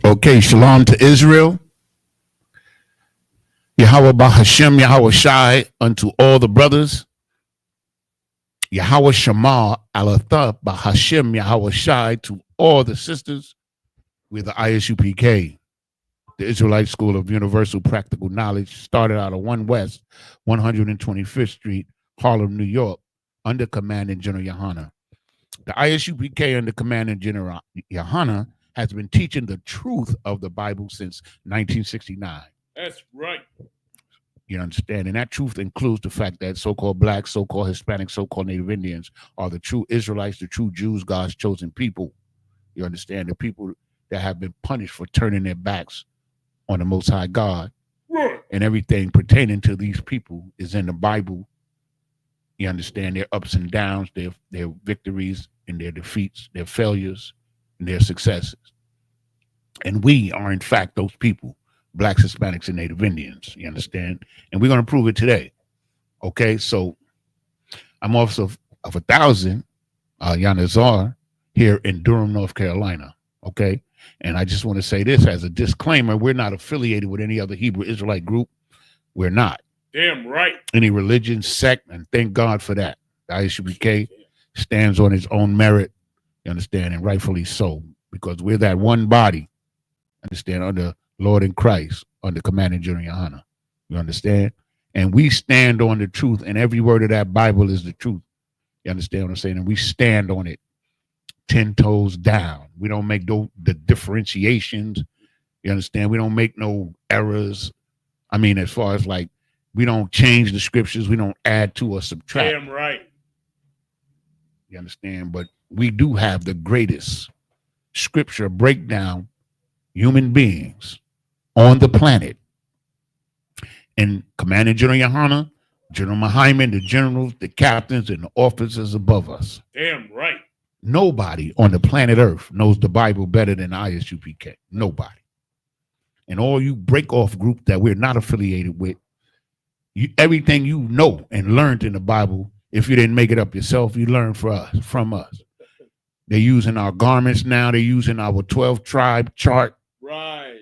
Okay, shalom to Israel. Yahweh Bahashem, Yahweh Shai, unto all the brothers. Yahweh Shema, Alatha, Bahashem, Yahweh Shai, to all the sisters. We're the Isupk, the Israelite School of Universal Practical Knowledge, started out of 1 West, 125th Street, Harlem, New York, under Commanding General Yohana. The Isupk under Commanding General Yohana has been teaching the truth of the Bible since 1969. That's right. You understand? And that truth includes the fact that so-called blacks, so-called Hispanics, so-called Native Indians are the true Israelites, the true Jews, God's chosen people. You understand? The people that have been punished for turning their backs on the Most High God. Right. And everything pertaining to these people is in the Bible. You understand? Their ups and downs, their victories and their defeats, their failures and their successes. And we are, in fact, those people. Blacks, Hispanics, and Native Indians, you understand? And we're going to prove it today. Okay, so I'm also of 1,000, Yanazar, here in Durham, North Carolina. Okay, and I just want to say this as a disclaimer: we're not affiliated with any other Hebrew Israelite group. We're not. Damn right. Any religion, sect, and thank God for that. The Isupk stands on its own merit, you understand, and rightfully so, because we're that one body, understand, under Lord in Christ, under Commanding General Yohana. You understand? And we stand on the truth, and every word of that Bible is the truth. You understand what I'm saying? And we stand on it 10 toes down. We don't make the differentiations. You understand? We don't make no errors. I mean, as far as like, we don't change the scriptures. We don't add to or subtract. Damn right. You understand? But we do have the greatest scripture breakdown human beings on the planet. And Commander General Yohana, General Mahaiman, the generals, the captains, and the officers above us. Damn right. Nobody on the planet Earth knows the Bible better than Isupk. Nobody. And all you break off group that we're not affiliated with, everything you know and learned in the Bible, if you didn't make it up yourself, you learned from us. They're using our garments now. They're using our 12 tribe chart. Right.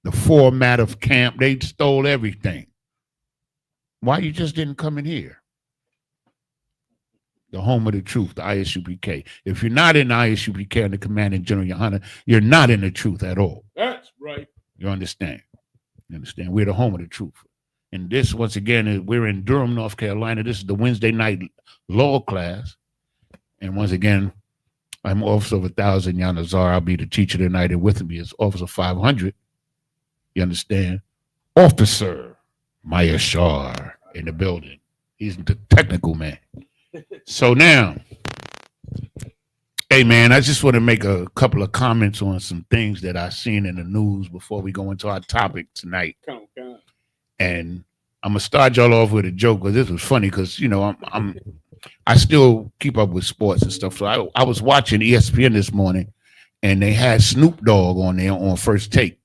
The format of camp. They stole everything. Why you just didn't come in here? The home of the truth, the Isupk. If you're not in the Isupk under Commanding General Yohana, you're not in the truth at all. That's right. You understand? You understand? We're the home of the truth. And this, once again, we're in Durham, North Carolina. This is the Wednesday night law class. And once again, I'm Officer of 1,000, Yanazar. I'll be the teacher tonight, and with me is Officer 500. You understand? Officer Maya Shar in the building. He's the technical man. So now, hey, man, I just want to make a couple of comments on some things that I've seen in the news before we go into our topic tonight. Come on. And I'm gonna start y'all off with a joke, because this was funny, because you know I still keep up with sports and stuff. So I was watching ESPN this morning, and they had Snoop Dogg on there on First Take.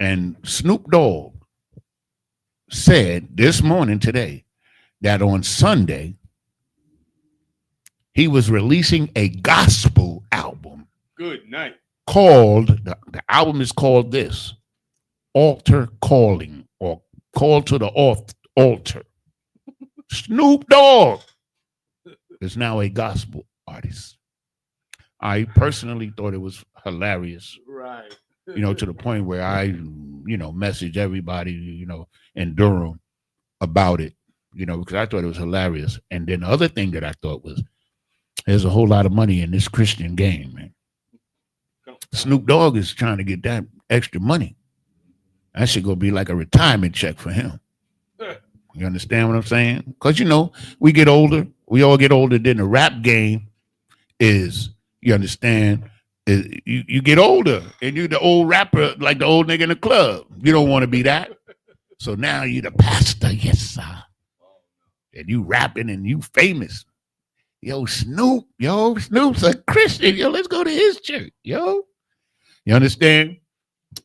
And Snoop Dogg said this morning today that on Sunday he was releasing a gospel album. Good night. Called, the album is called this, Altar Calling, or Call to the Altar. Snoop Dogg is now a gospel artist. I personally thought it was hilarious. Right. You know, to the point where I, you know, messaged everybody, you know, in Durham about it, you know, because I thought it was hilarious. And then the other thing that I thought was, there's a whole lot of money in this Christian game, man. Snoop Dogg is trying to get that extra money. That should go be like a retirement check for him. You understand what I'm saying? Because, you know, we get older. We all get older. Then the rap game is, you understand, you get older, and you the old rapper, like the old nigga in the club. You don't want to be that. So now you the pastor, yes, sir. And you rapping and you famous. Snoop's a Christian. Yo, let's go to his church, yo. You understand?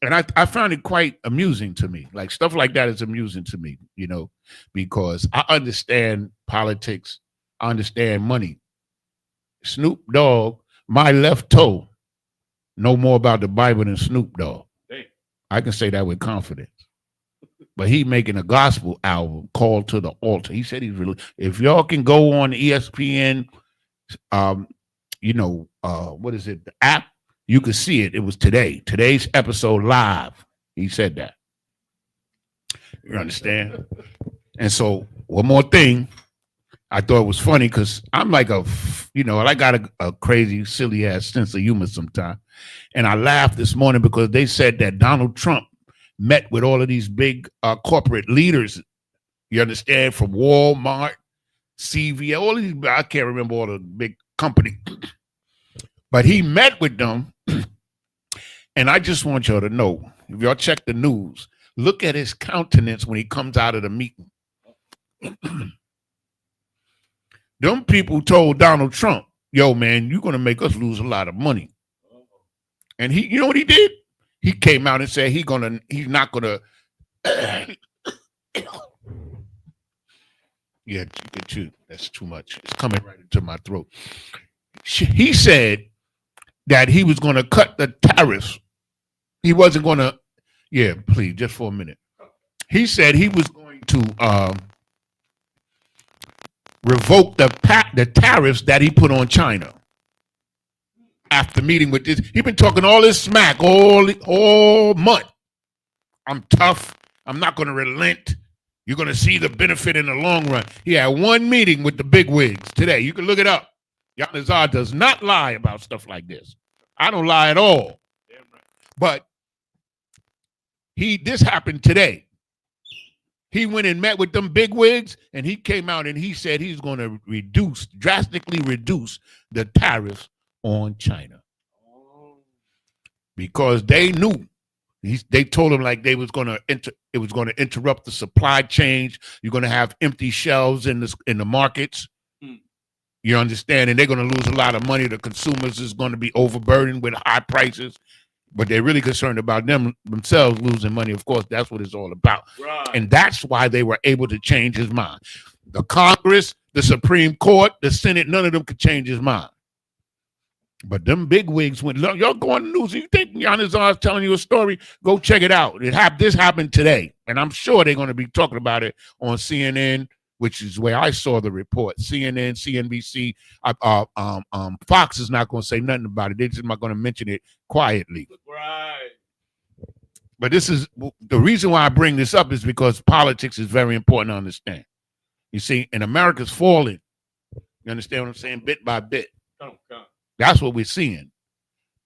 And I found it quite amusing to me. Like, stuff like that is amusing to me, you know, because I understand politics. I understand money. Snoop Dogg, my left toe, know more about the Bible than Snoop Dogg. Damn. I can say that with confidence. But he making a gospel album called To the Altar. He said he's really. If y'all can go on ESPN, um, what is it? The app, you can see it. It was today. Today's episode live. He said that. You understand? And so one more thing, I thought it was funny because I'm like I got a crazy, silly ass sense of humor sometimes. And I laughed this morning because they said that Donald Trump met with all of these big corporate leaders, you understand, from Walmart, CVS, all of these, I can't remember all the big companies. But he met with them, and I just want y'all to know, if y'all check the news, look at his countenance when he comes out of the meeting. Them people told Donald Trump, yo, man, you're going to make us lose a lot of money. And he, you know what he did? He came out and said he's not gonna. Yeah, that's too much. It's coming right into my throat. He said that he was going to cut the tariffs. He wasn't going to. Yeah, please, just for a minute. He said he was going to revoke the tariffs that he put on China. After meeting with this, he's been talking all this smack all month. I'm tough. I'm not going to relent. You're going to see the benefit in the long run. He had one meeting with the big wigs today. You can look it up. Yanazar does not lie about stuff like this. I don't lie at all. But this happened today. He went and met with them big wigs, and he came out and he said he's going to drastically reduce the tariffs on China, because they knew. They told him like it was going to interrupt the supply chain. You're going to have empty shelves in the markets. You understand? And they're going to lose a lot of money. The consumers is going to be overburdened with high prices, but they're really concerned about themselves losing money. Of course, that's what it's all about. Right. And that's why they were able to change his mind. The Congress, the Supreme Court, the Senate, none of them could change his mind. But them big wigs went, look, y'all go on the news. You think Yanazar is telling you a story? Go check it out. This happened today. And I'm sure they're going to be talking about it on CNN, which is where I saw the report. CNN, CNBC, Fox is not going to say nothing about it. They're just not going to mention it quietly. Right. But this is the reason why I bring this up is because politics is very important to understand. You see, and America's falling. You understand what I'm saying? Bit by bit. Come. That's what we're seeing,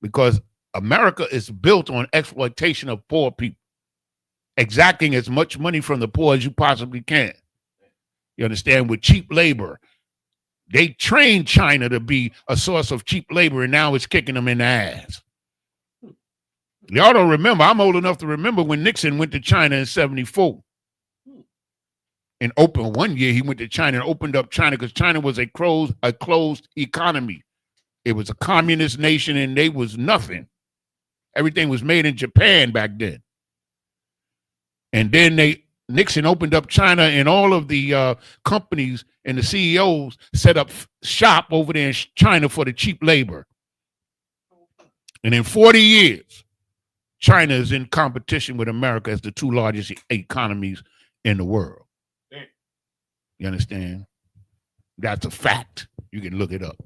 because America is built on exploitation of poor people, exacting as much money from the poor as you possibly can. You understand? With cheap labor. They trained China to be a source of cheap labor, and now it's kicking them in the ass. Y'all don't remember. I'm old enough to remember when Nixon went to China in 1974. And one year he went to China and opened up China because China was a closed economy. It was a communist nation, and they was nothing. Everything was made in Japan back then. And then Nixon opened up China, and all of the companies and the CEOs set up shop over there in China for the cheap labor. And in 40 years, China is in competition with America as the two largest economies in the world. You understand? That's a fact. You can look it up.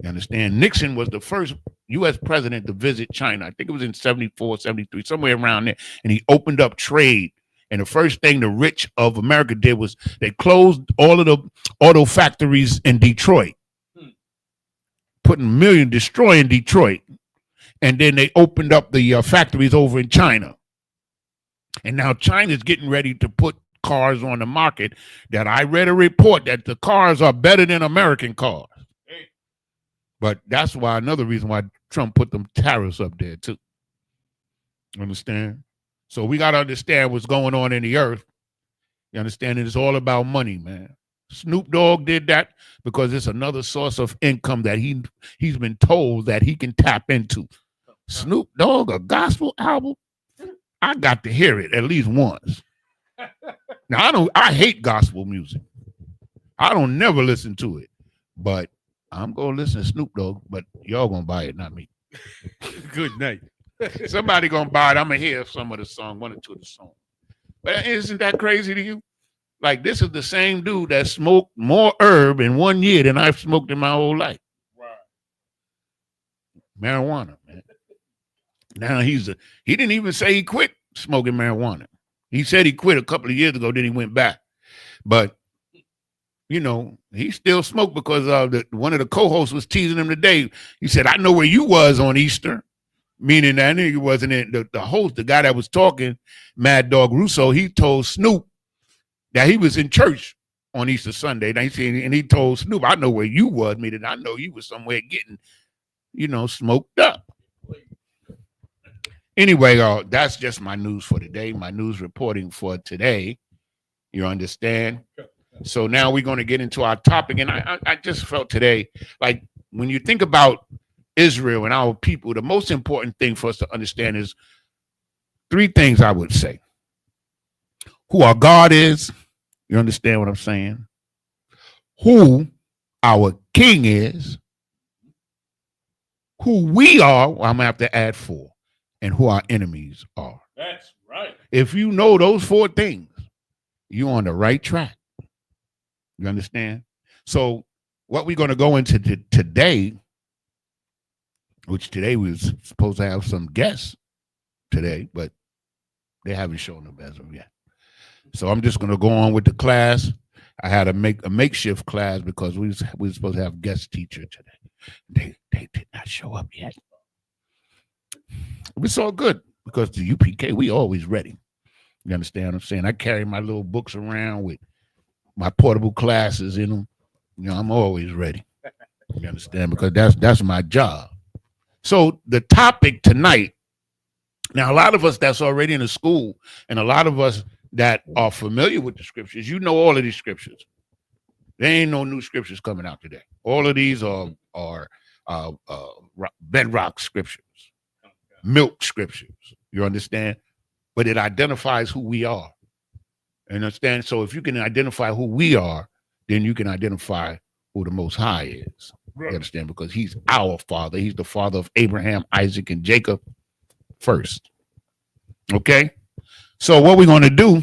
You understand? Nixon was the first U.S. president to visit China. I think it was in 1974, 1973, somewhere around there. And he opened up trade. And the first thing the rich of America did was they closed all of the auto factories in Detroit, destroying Detroit. And then they opened up the factories over in China. And now China's getting ready to put cars on the market that I read a report that the cars are better than American cars. But that's why another reason why Trump put them tariffs up there too. Understand? So we got to understand what's going on in the earth. You understand? It's all about money, man. Snoop Dogg did that because it's another source of income that he's been told that he can tap into. Snoop Dogg, a gospel album? I got to hear it at least once. Now I hate gospel music. I don't never listen to it, but I'm gonna listen to Snoop Dogg, but y'all gonna buy it, not me. Good night. Somebody gonna buy it. I'm gonna hear some of the song, one or two of the songs. But isn't that crazy to you? Like this is the same dude that smoked more herb in 1 year than I've smoked in my whole life. Right. Marijuana, man. Now he didn't even say he quit smoking marijuana. He said he quit a couple of years ago, then he went back. But you know, he still smoked because one of the co-hosts was teasing him today. He said, "I know where you was on Easter," meaning that nigga wasn't in the host, the guy that was talking, Mad Dog Russo. He told Snoop that he was in church on Easter Sunday. And he told Snoop, "I know where you was," meaning I know you was somewhere getting, smoked up. Anyway, that's just my news for today. My news reporting for today. You understand? So now we're going to get into our topic. And I just felt today, like when you think about Israel and our people, the most important thing for us to understand is three things I would say. Who our God is. You understand what I'm saying? Who our king is. Who we are. Well, I'm going to have to add 4. And who our enemies are. That's right. If you know those 4 things, you're on the right track. You understand? So what we're going to go into today, which today we was supposed to have some guests today, but they haven't shown up as of yet. So I'm just going to go on with the class. I had to make a makeshift class because we were supposed to have guest teacher today. They did not show up yet. It's all good because the UPK, we always ready. You understand what I'm saying? I carry my little books around with my portable classes in them. I'm always ready. You understand? Because that's my job. So the topic tonight, now a lot of us that's already in the school and a lot of us that are familiar with the scriptures, you know all of these scriptures. There ain't no new scriptures coming out today. All of these are bedrock scriptures, milk scriptures. You understand? But it identifies who we are. You understand? So if you can identify who we are, then you can identify who the Most High is. You understand? Because he's our father. He's the father of Abraham, Isaac, and Jacob first. Okay? So what we're going to do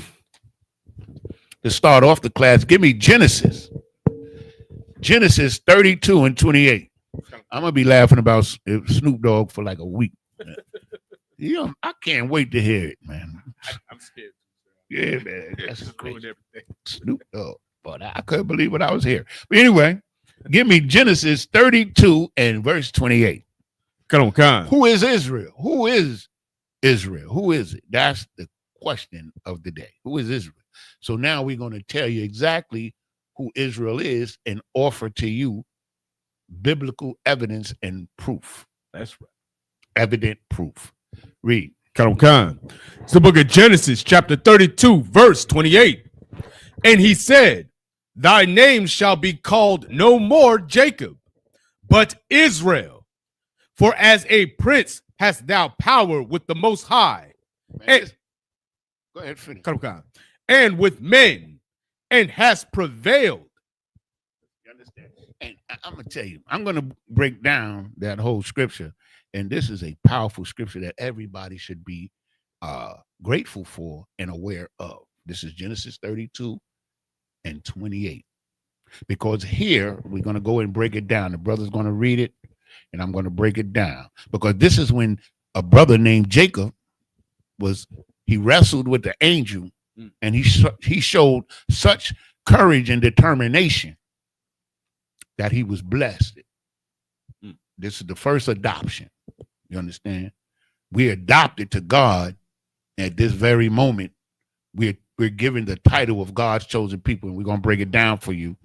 to start off the class, give me Genesis 32 and 28. I'm going to be laughing about Snoop Dogg for like a week. I can't wait to hear it, man. I'm scared. Yeah, man. That's Just crazy. ruined everything. Snoop Dogg. But I couldn't believe what I was here. But anyway, give me Genesis 32 and verse 28. Come on, Khan. Who is Israel? Who is Israel? Who is it? That's the question of the day. Who is Israel? So now we're going to tell you exactly who Israel is and offer to you biblical evidence and proof. That's right. Evident proof. Read. Khan. It's the book of Genesis, chapter 32, verse 28. And he said, "Thy name shall be called no more Jacob, but Israel. For as a prince hast thou power with the Most High." Go ahead, finish. Khan. And with men, and hast prevailed. You understand? And I'm going to tell you, I'm going to break down that whole scripture. And this is a powerful scripture that everybody should be grateful for and aware of. This is Genesis 32 and 28. Because here, we're going to go and break it down. The brother's going to read it, and I'm going to break it down. Because this is when a brother named Jacob he wrestled with the angel, and he showed such courage and determination that he was blessed. This is the first adoption. You understand? We're adopted to God at this very moment. We're given the title of God's chosen people, and we're going to break it down for you.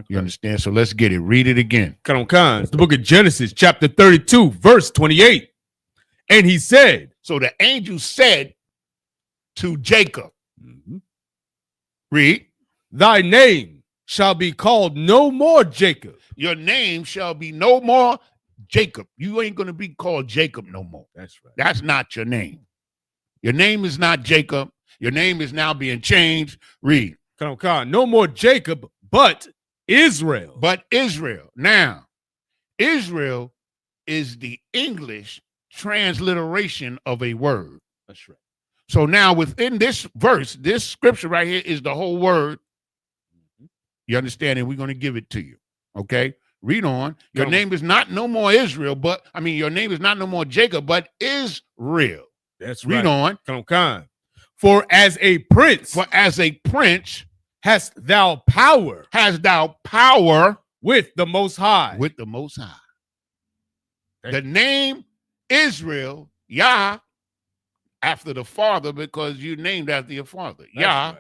You understand? So let's get it. Read it again. Khan. It's the book of Genesis, chapter 32, verse 28. And he said, so the angel said to Jacob, read, "Thy name shall be called no more Jacob." Your name shall be no more Jacob. You ain't going to be called Jacob no more. That's right. That's not your name. Your name is not Jacob. Your name is now being changed. Read. Khan. No more Jacob, but Israel. But Israel. Now, Israel is the English transliteration of a word. That's right. So now within this verse, this scripture right here is the whole word. You understand? And we're going to give it to you. Okay? Read on. Your name is not no more Israel, but your name is not no more Jacob, but Israel. That's right. Read on. Come. For as a prince hast thou power with the Most High. With the Most High. The name Israel, Yah, after the father, because you named after your father. That's Yah, right.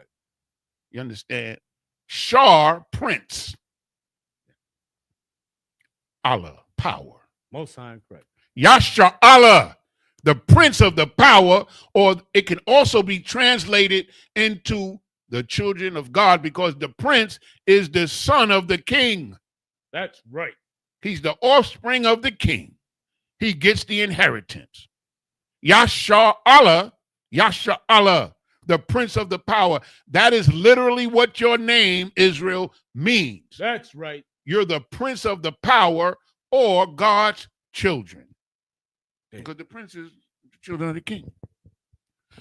You understand? Shar, prince. Allah, power. Most High and correct. Yasha Allah, the prince of the power, or it can also be translated into the children of God, because the prince is the son of the king. That's right. He's the offspring of the king. He gets the inheritance. Yasha Allah, the prince of the power. That is literally what your name, Israel, means. That's right. You're the prince of the power, or God's children. Because the prince is the children of the king.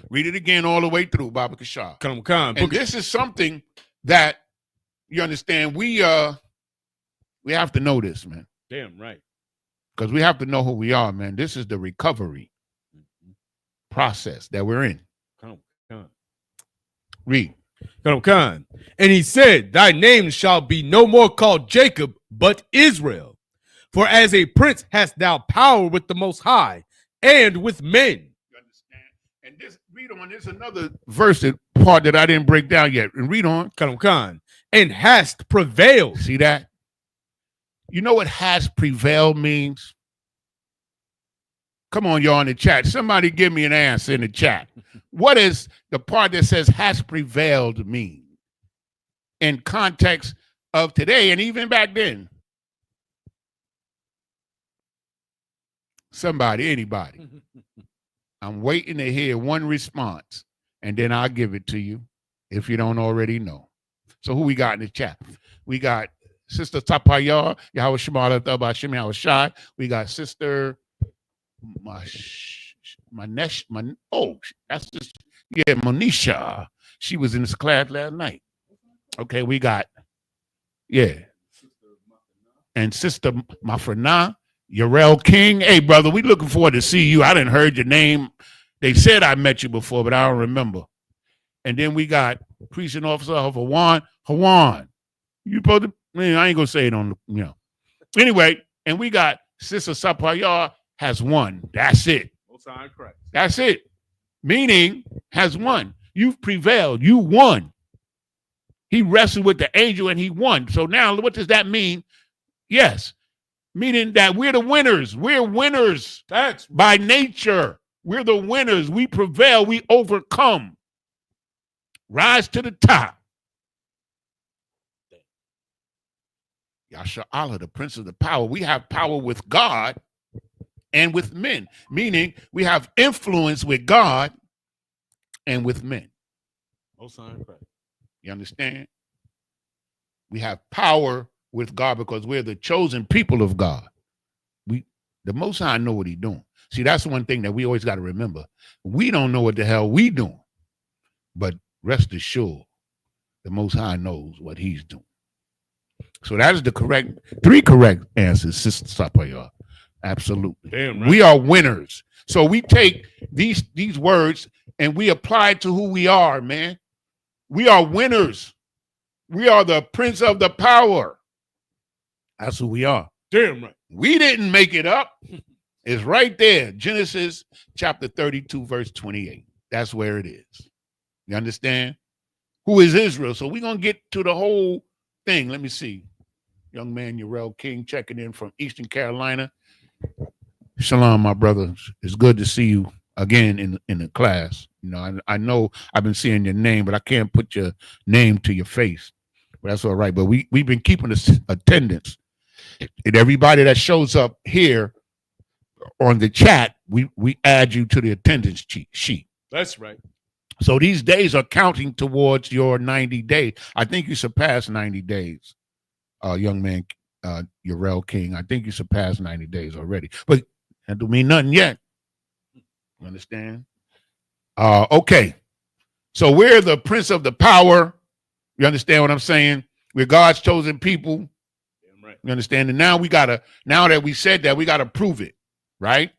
Read it again all the way through, Baba Kashar. Come. And this is something that, you understand, we have to know this, man. Damn right. Because we have to know who we are, man. This is the recovery process that we're in. Come. Read. Come. And he said, thy name shall be no more called Jacob, but Israel. For as a prince hast thou power with the Most High and with men. You understand? And this, read on. There's another verse, part that I didn't break down yet. And read on. Come. And hast prevailed. See that? You know what has prevailed means? Come on, y'all in the chat. Somebody give me an answer in the chat. What is the part that says has prevailed mean in context of today and even back then? Somebody, anybody. I'm waiting to hear one response, and then I'll give it to you if you don't already know. So who we got in the chat? We got Sister Tapaya, Yahweh Shemala Thaba Shem Yahweh Shai. We got Sister Monisha. She was in this class last night. Okay, we got, and Sister Mafrana, Yarel King. Hey, brother, we looking forward to see you. I didn't heard your name. They said I met you before, but I don't remember. And then we got Precinct Officer of Hawan. You supposed to, I ain't gonna say it on the, Anyway, and we got Sister Sapayar has won. That's it. That's it. Meaning has won. You've prevailed. You won. He wrestled with the angel and he won. So now what does that mean? Yes. Meaning that we're the winners. We're winners. That's by nature. We're the winners. We prevail. We overcome. Rise to the top. Yasha Allah, the prince of the power. We have power with God and with men, meaning we have influence with God and with men. You understand? We have power with God because we're the chosen people of God. The Most High know what he's doing. See, that's one thing that we always got to remember. We don't know what the hell we doing, but rest assured, the Most High knows what he's doing. So that is the three correct answers, Sister Sapaya. Absolutely. Damn right. We are winners. So we take these words and we apply it to who we are, man. We are winners. We are the prince of the power. That's who we are. Damn right. We didn't make it up. It's right there. Genesis chapter 32, verse 28. That's where it is. You understand? Who is Israel? So we're going to get to the whole thing. Let me see. Young man, Yarel King, checking in from Eastern Carolina. Shalom, my brother. It's good to see you again in the class. I know I've been seeing your name, but I can't put your name to your face. But that's all right. But we've been keeping this attendance. And everybody that shows up here on the chat, we add you to the attendance sheet. That's right. So these days are counting towards your 90 days. I think you surpassed 90 days, young man, Urel King. I think you surpassed 90 days already, but that don't mean nothing yet. You understand? Okay. So we're the prince of the power. You understand what I'm saying? We're God's chosen people. Right. You understand? And now now that we said that, we got to prove it, right?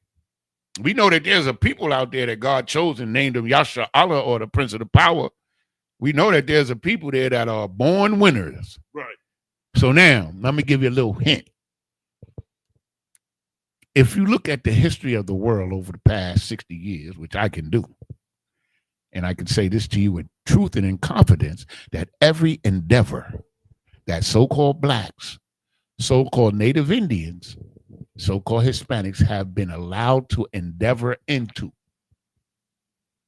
We know that there's a people out there that God chose and named them Yasha Allah, or the prince of the power. We know that there's a people there that are born winners. Right. So now, let me give you a little hint. If you look at the history of the world over the past 60 years, which I can do, and I can say this to you with truth and in confidence, that every endeavor that so-called blacks, so-called Native Indians, so-called Hispanics have been allowed to endeavor into,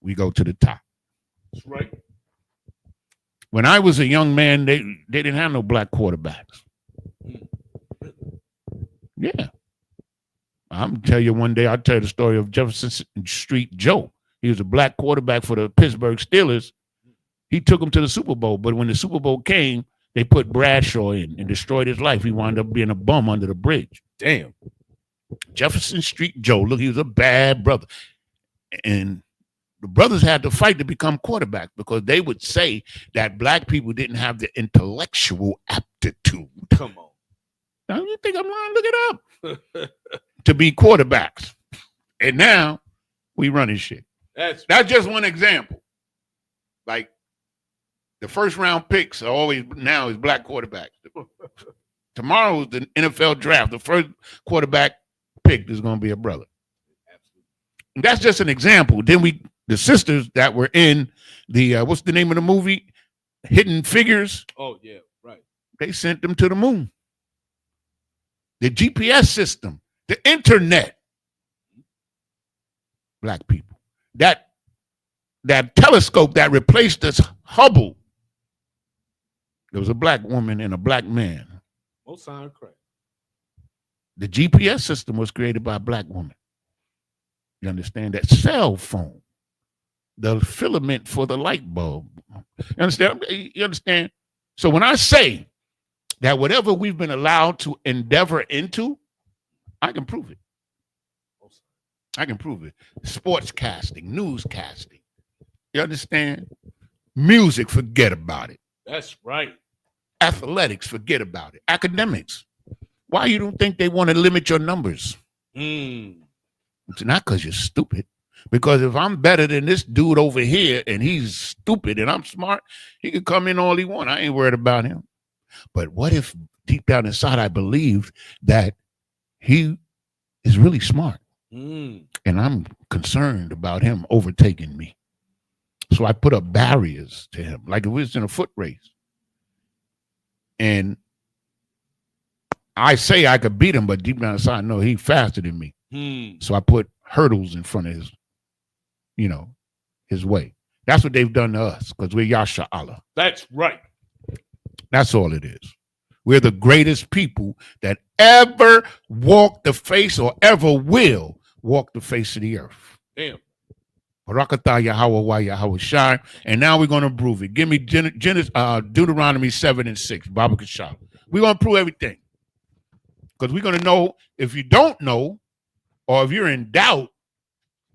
we go to the top. That's right. When I was a young man, they didn't have no black quarterbacks. Yeah. I'm tell you one day, I'll tell you the story of Jefferson Street Joe. He was a black quarterback for the Pittsburgh Steelers. He took him to the Super Bowl, but when the Super Bowl came, they put Bradshaw in and destroyed his life. He wound up being a bum under the bridge. Damn. Jefferson Street Joe, look, he was a bad brother. And the brothers had to fight to become quarterbacks because they would say that black people didn't have the intellectual aptitude. Come on. Now, you think I'm lying? Look it up. To be quarterbacks. And now we running shit. That's just one example. Like the first round picks are always now is black quarterbacks. Tomorrow is the NFL draft. The first quarterback picked is going to be a brother. And that's just an example. Then the sisters that were in the what's the name of the movie? Hidden Figures. Oh yeah, right. They sent them to the moon. The GPS system, the internet. Black people. That telescope that replaced this Hubble. There was a black woman and a black man. Both sound correct. The GPS system was created by a black woman. You understand? That cell phone, the filament for the light bulb. You understand? You understand? So when I say that whatever we've been allowed to endeavor into, I can prove it. I can prove it. Sports casting, newscasting. You understand? Music, forget about it. That's right. Athletics, forget about it. Academics. Why you don't think they want to limit your numbers? It's not because you're stupid. Because if I'm better than this dude over here and he's stupid and I'm smart, he can come in all he wants. I ain't worried about him. But what if deep down inside I believe that he is really smart? And I'm concerned about him overtaking me. So I put up barriers to him, like if it was in a foot race. And I say I could beat him, but deep down inside, no, he's faster than me. So I put hurdles in front of his, his way. That's what they've done to us because we're Yasha Allah. That's right. That's all it is. We're the greatest people that ever walked the face or ever will walk the face of the earth. Damn. Barakatah Yahweh Wa Yahweh Shai. And now we're going to prove it. Give me Deuteronomy 7:6. Baba Kashah. We're going to prove everything. Because we're going to know if you don't know or if you're in doubt,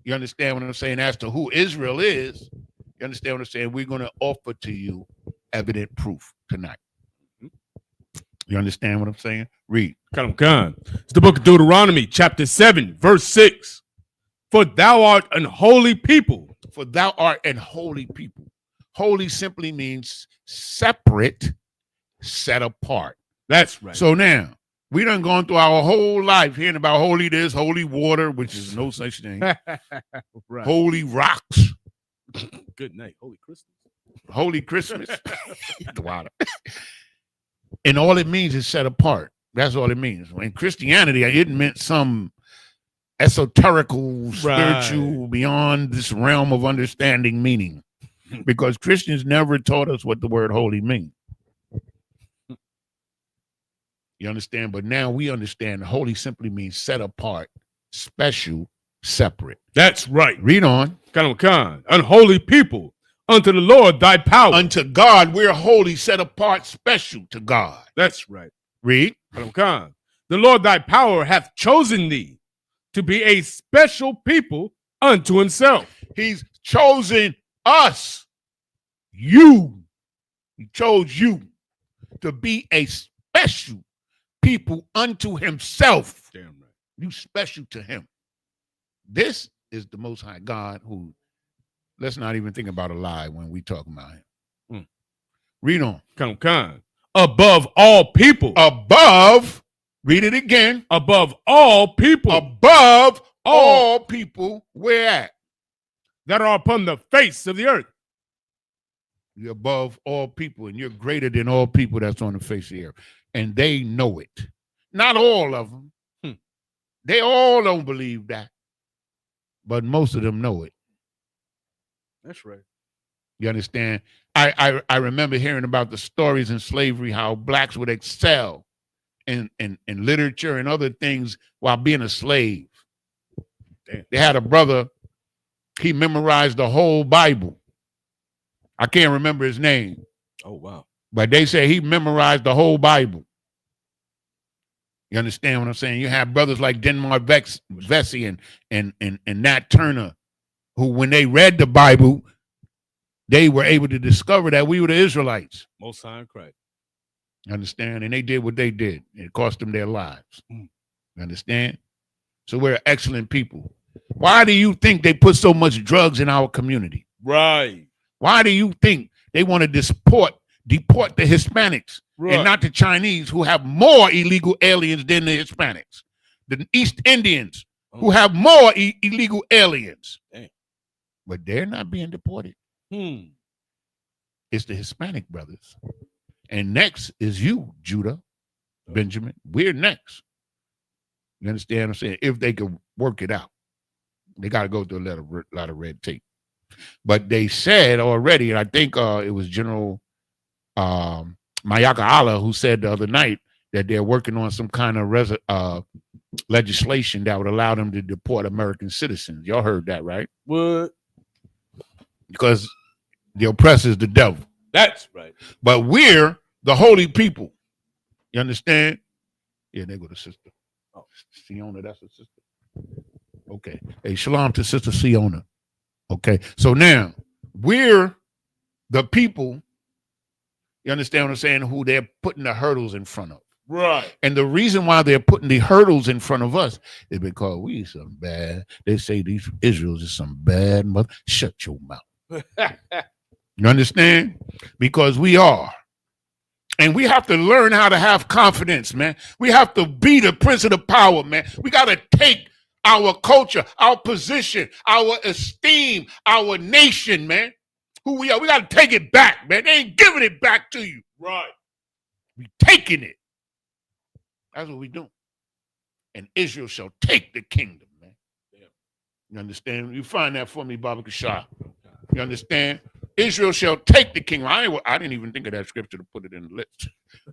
you understand what I'm saying, as to who Israel is, you understand what I'm saying? We're going to offer to you evident proof tonight. You understand what I'm saying? Read. Khan. It's the book of Deuteronomy, chapter 7, verse 6. For thou art an holy people. For thou art an holy people. Holy simply means separate, set apart. That's right. So now, we done gone through our whole life hearing about holy this, holy water, which is no such thing. Right. Holy rocks. Good night. Holy Christmas. Holy Christmas. The water. And all it means is set apart. That's all it means. In Christianity, it meant some esoterical, spiritual, beyond this realm of understanding meaning. Because Christians never taught us what the word holy means. You understand? But now we understand holy simply means set apart, special, separate. That's right. Read on. Khan. Unholy people. Unto the Lord thy power. Unto God, we're holy, set apart, special to God. That's right. Read. The Lord thy power hath chosen thee to be a special people unto himself. He's chosen us. You. He chose you to be a special people unto himself. Damn right. You special to him. This is the Most High God who, let's not even think about a lie when we talk about him. Read on. Come. Above all people. Above, read it again. Above all people. Above all people, where at? That are upon the face of the earth. You're above all people, and you're greater than all people that's on the face of the earth. And they know it. Not all of them. They all don't believe that. But most of them know it. That's right. You understand? I remember hearing about the stories in slavery, how blacks would excel in literature and other things while being a slave. Damn. They had a brother, he memorized the whole Bible. I can't remember his name. Oh, wow. But they say he memorized the whole Bible. You understand what I'm saying? You have brothers like Denmark Vesey and Nat Turner, who when they read the Bible, they were able to discover that we were the Israelites. Most High in Christ. You understand? And they did what they did. It cost them their lives. You understand? So we're excellent people. Why do you think they put so much drugs in our community? Right. Why do you think they want to deport the Hispanics and not the Chinese, who have more illegal aliens than the Hispanics? The East Indians, who have more illegal aliens. Damn. But they're not being deported. It's the Hispanic brothers. And next is you, Judah, Benjamin. We're next. You understand what I'm saying? If they could work it out. They got to go through a lot of red tape. But they said already, and I think it was General Mayaka Allah who said the other night that they're working on some kind of legislation that would allow them to deport American citizens. Y'all heard that, right? What? Because the oppressor is the devil. That's right. But we're the holy people. You understand? Yeah, there go the sister. Oh, Siona, that's a sister. Okay. Hey, shalom to Sister Siona. Okay. So now we're the people, you understand what I'm saying, who they're putting the hurdles in front of. Right. And the reason why they're putting the hurdles in front of us is because we some bad. They say these Israels is some bad mother. Shut your mouth. You understand? Because we are. And we have to learn how to have confidence, man. We have to be the prince of the power, man. We got to take our culture, our position, our esteem, our nation, man. Who we are. We got to take it back, man. They ain't giving it back to you. Right. We taking it. That's what we do. And Israel shall take the kingdom, man. Yeah. You understand? You find that for me, Baba Kashah. You understand? Israel shall take the kingdom. I didn't even think of that scripture to put it in the list.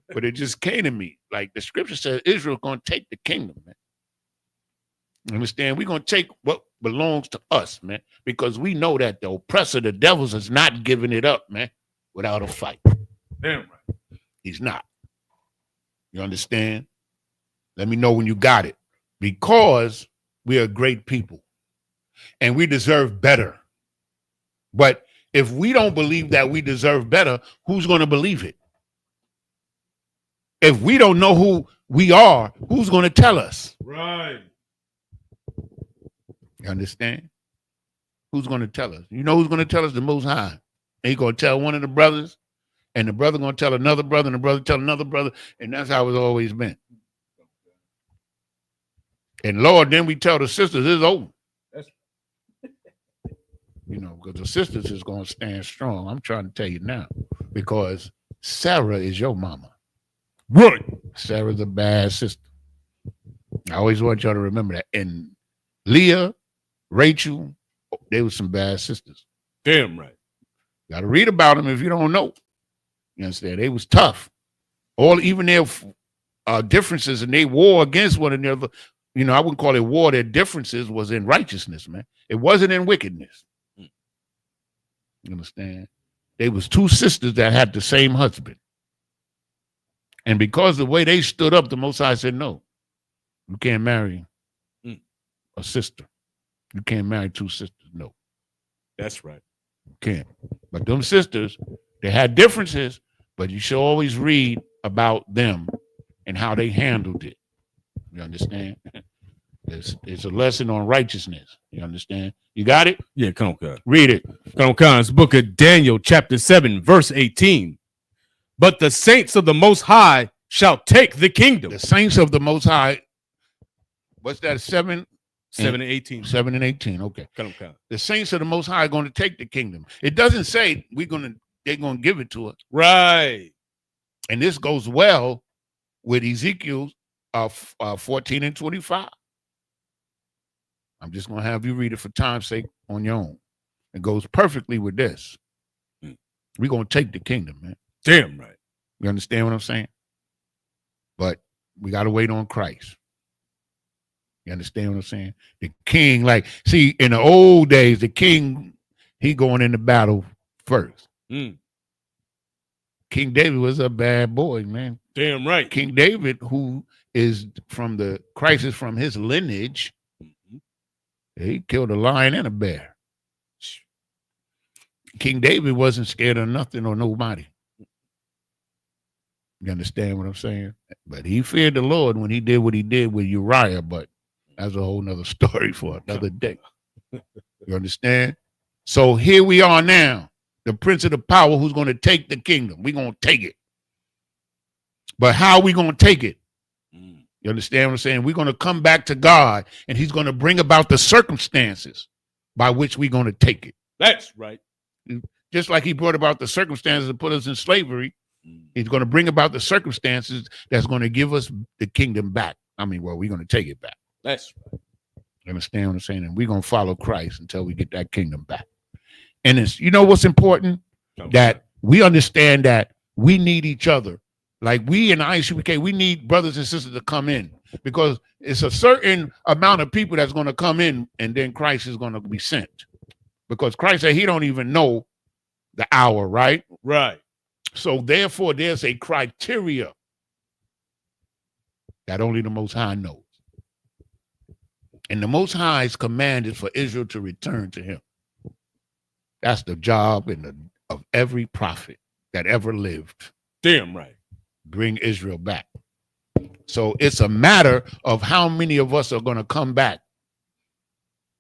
But it just came to me. Like the scripture says, Israel's going to take the kingdom, man. You understand? We're going to take what belongs to us, man. Because we know that the oppressor, the devils, is not giving it up, man, without a fight. Damn right. He's not. You understand? Let me know when you got it. Because we are great people. And we deserve better. But if we don't believe that we deserve better, who's going to believe it? If we don't know who we are, who's going to tell us? Right. You understand? Who's going to tell us? You know who's going to tell us? The Most High. And he's going to tell one of the brothers, and the brother going to tell another brother, and the brother tell another brother, and that's how it's always been. And Lord, then we tell the sisters it's over. You know, because the sisters is going to stand strong. I'm trying to tell you now, because Sarah is your mama. Right. Sarah's a bad sister. I always want y'all to remember that. And Leah, Rachel, they were some bad sisters. Damn right. Got to read about them if you don't know. You understand? They was tough. Even their differences, and they war against one another. You know, I wouldn't call it war. Their differences was in righteousness, man. It wasn't in wickedness. You understand? They was two sisters that had the same husband. And because the way they stood up, the Most High said, no, you can't marry a sister. You can't marry two sisters. No. That's right. You can't. But them sisters, they had differences, but you should always read about them and how they handled it. You understand? It's a lesson on righteousness. You understand? You got it? Yeah, come on, God. Read it. Come on, it's the book of Daniel, chapter 7, verse 18. But the saints of the Most High shall take the kingdom. The saints of the Most High, what's that, 7? 7 and 18. 7 and 18, okay. Come on. The saints of the Most High are going to take the kingdom. It doesn't say they're going to give it to us. Right. And this goes well with Ezekiel 14 and 25. I'm just going to have you read it for time's sake on your own. It goes perfectly with this. We're going to take the kingdom, man. Damn right. You understand what I'm saying? But we got to wait on Christ. You understand what I'm saying? The king, like, see, in the old days, the king, he going into battle first. King David was a bad boy, man. Damn right. King David, who is from the Christ is from his lineage, he killed a lion and a bear. King David wasn't scared of nothing or nobody. You understand what I'm saying? But he feared the Lord when he did what he did with Uriah, but that's a whole nother story for another day. You understand? So here we are now, the prince of the power who's going to take the kingdom. We're going to take it. But how are we going to take it? You understand what I'm saying? We're going to come back to God, and he's going to bring about the circumstances by which we're going to take it. That's right. Just like he brought about the circumstances that put us in slavery, he's going to bring about the circumstances that's going to give us the kingdom back. I mean, well, we're going to take it back. That's right. You understand what I'm saying? And we're going to follow Christ until we get that kingdom back. And it's, you know what's important? That we understand that we need each other. Like we in Isupk, we need brothers and sisters to come in because it's a certain amount of people that's going to come in and then Christ is going to be sent. Because Christ said he don't even know the hour, right? Right. So therefore, there's a criteria that only the Most High knows. And the Most High's command is for Israel to return to him. That's the job of every prophet that ever lived. Damn right. Bring Israel back. So it's a matter of how many of us are going to come back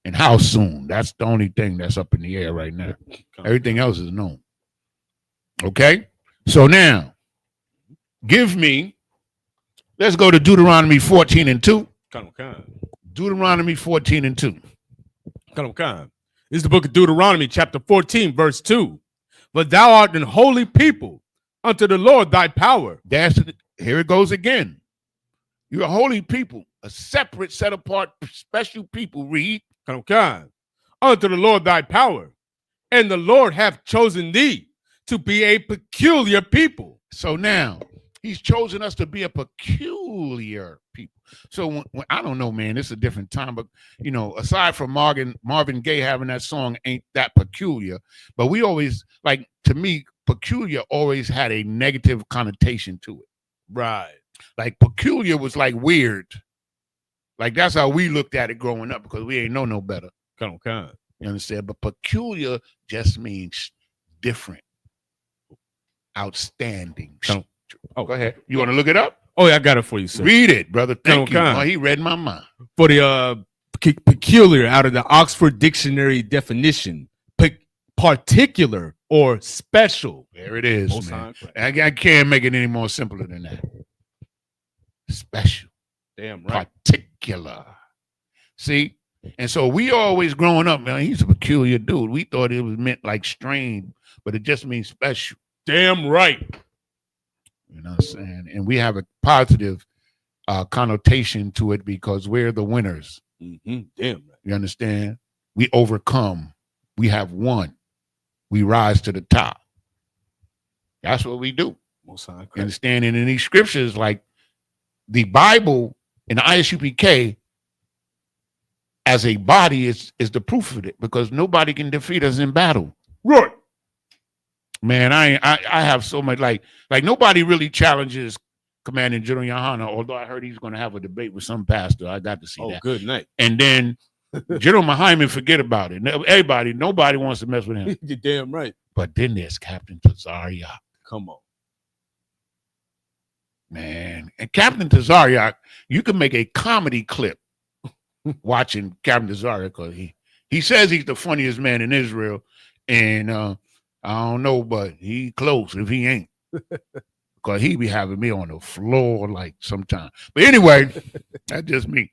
and how soon. That's the only thing that's up in the air right now. Everything else is known. Okay? So now, let's go to Deuteronomy 14 and 2. Deuteronomy 14 and 2. This is the book of Deuteronomy, chapter 14, verse 2. But thou art an holy people unto the Lord thy power. Here it goes again. You're a holy people, a separate, set apart, special people. Read. Unto the Lord thy power. And the Lord hath chosen thee to be a peculiar people. So now he's chosen us to be a peculiar people. So when I don't know, man, it's a different time, but you know, aside from Marvin Gaye having that song, Ain't That Peculiar, but we always, like, to me, peculiar always had a negative connotation to it. Right. Like peculiar was like weird. Like that's how we looked at it growing up because we ain't know no better. You understand? But peculiar just means different, outstanding. Oh, go ahead. You want to look it up? Oh, yeah, I got it for you, sir. Read it, brother. Thank you. Oh, he read my mind. For the peculiar out of the Oxford Dictionary definition, particular or special. There it is, man. I can't make it any more simpler than that. Special. Damn right. Particular. See? And so we always growing up, man, he's a peculiar dude. We thought it was meant like strange, but it just means special. Damn right. You know what I'm saying? And we have a positive connotation to it because we're the winners. Damn right. You understand? We overcome. We have won. We rise to the top. That's what we do. You understand? And in these scriptures, like the Bible and the Isupk as a body is the proof of it because nobody can defeat us in battle. Right. Man, I have so much like nobody really challenges Commanding General Yohana, although I heard he's going to have a debate with some pastor. I got to see that. Good night. And then General Muhammad, forget about it. Nobody wants to mess with him. You're damn right. But then there's Captain Tazaryak. Come on. Man. And Captain Tazaryak, you can make a comedy clip watching Captain Tazaryak because he says he's the funniest man in Israel. And I don't know, but he close if he ain't. Because he be having me on the floor like sometimes. But anyway, that's just me.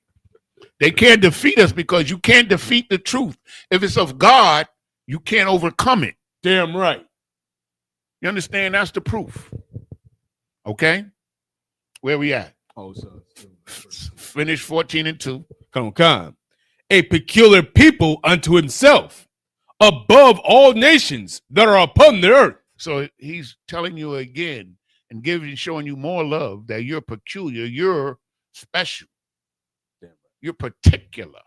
They can't defeat us because you can't defeat the truth. If it's of God, you can't overcome it. Damn right. You understand? That's the proof. Okay? Where we at? Oh, so Finish 14-2. Come on. A peculiar people unto himself, above all nations that are upon the earth. So he's telling you again and showing you more love that you're peculiar, you're special, you're particular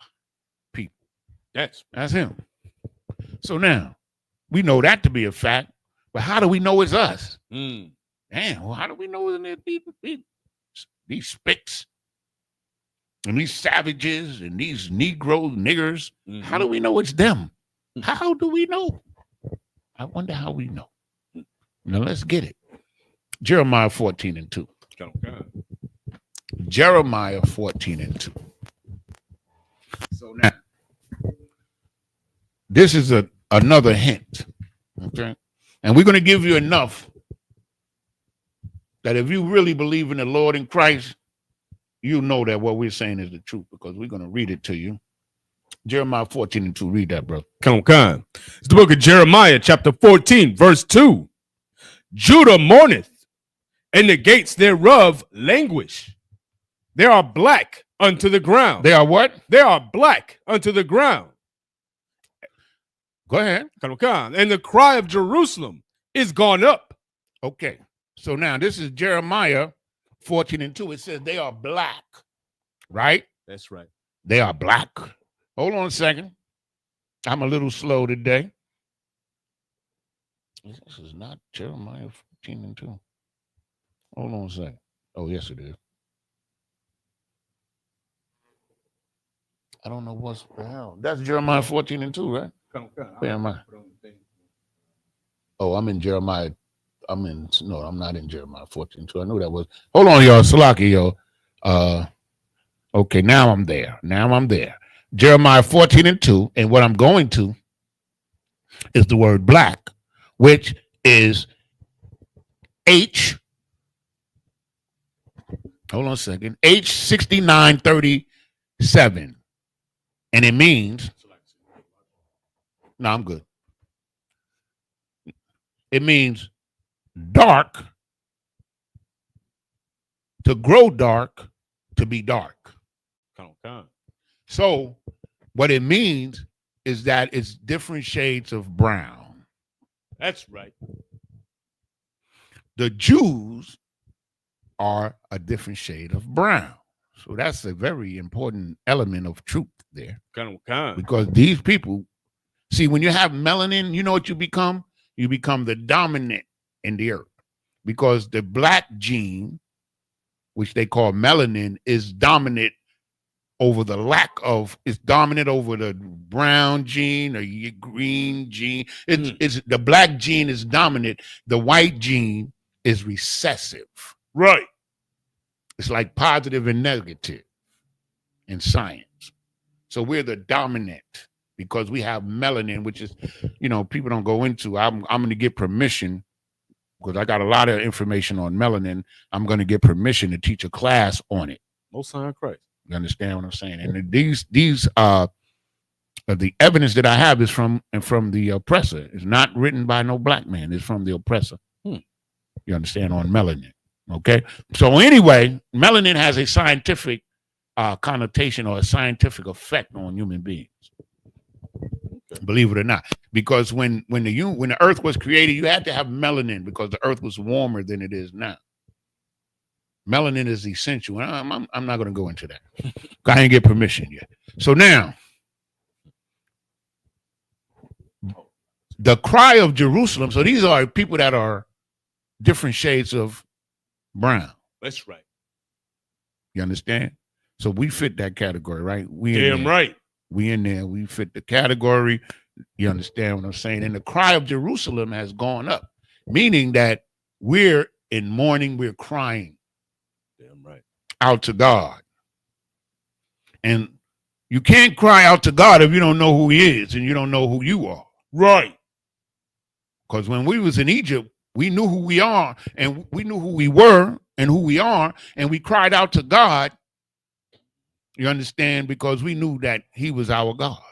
people. That's him. So now we know that to be a fact, but how do we know it's us? Damn, well, how do we know these spicks and these savages and these Negro niggers? How do we know it's them? How do we know? I wonder how we know. Now let's get it. Jeremiah 14-2. Jeremiah 14-2. So now, this is another hint. Okay. And we're going to give you enough that if you really believe in the Lord in Christ, you know that what we're saying is the truth because we're going to read it to you. Jeremiah 14-2. Read that, bro. Come on. It's the book of Jeremiah, chapter 14, verse 2. Judah mourneth, and the gates thereof languish. They are black unto the ground. They are what? They are black unto the ground. Go ahead. And the cry of Jerusalem is gone up. Okay. So now this is Jeremiah 14-2. It says they are black, right? That's right. They are black. Hold on a second. I'm a little slow today. This is not Jeremiah 14-2. Hold on a second. Oh, yes, it is. I don't know what's the hell. That's Jeremiah 14-2, right? Where am I? Oh, I'm in Jeremiah. I'm not in Jeremiah 14-2. I knew that was. Hold on, y'all. Salaki, yo. Okay, now I'm there. Jeremiah 14-2. And what I'm going to is the word black, which is H. Hold on a second. H6937. And it means. No, I'm good. It means dark, to grow dark, to be dark. So what it means is that it's different shades of brown. That's right. The Jews are a different shade of brown. So that's a very important element of truth there. Because these people, see, when you have melanin, you know what you become? You become the dominant in the earth. Because the black gene, which they call melanin, is dominant over it's dominant over the brown gene or green gene. It's the black gene is dominant. The white gene is recessive. Right. It's like positive and negative in science. So we're the dominant because we have melanin, which is, people don't go into. I'm going to get permission because I got a lot of information on melanin. I'm going to get permission to teach a class on it. Most sign of Christ. You understand what I'm saying? And these the evidence that I have is from the oppressor. It's not written by no black man. It's from the oppressor. You understand? On melanin. Okay. So anyway, melanin has a scientific connotation or a scientific effect on human beings. Believe it or not, because when the earth was created, you had to have melanin because the earth was warmer than it is now. Melanin is essential. I'm not going to go into that. I didn't get permission yet. So now, the cry of Jerusalem. So these are people that are different shades of brown. That's right. You understand? So we fit that category, right? Damn right. We in there. We fit the category. You understand what I'm saying? And the cry of Jerusalem has gone up, meaning that we're in mourning, we're crying. Damn right. Out to God. And you can't cry out to God if you don't know who he is and you don't know who you are. Right. Because when we was in Egypt, we knew who we are and we knew who we were and who we are. And we cried out to God. You understand? Because we knew that he was our God.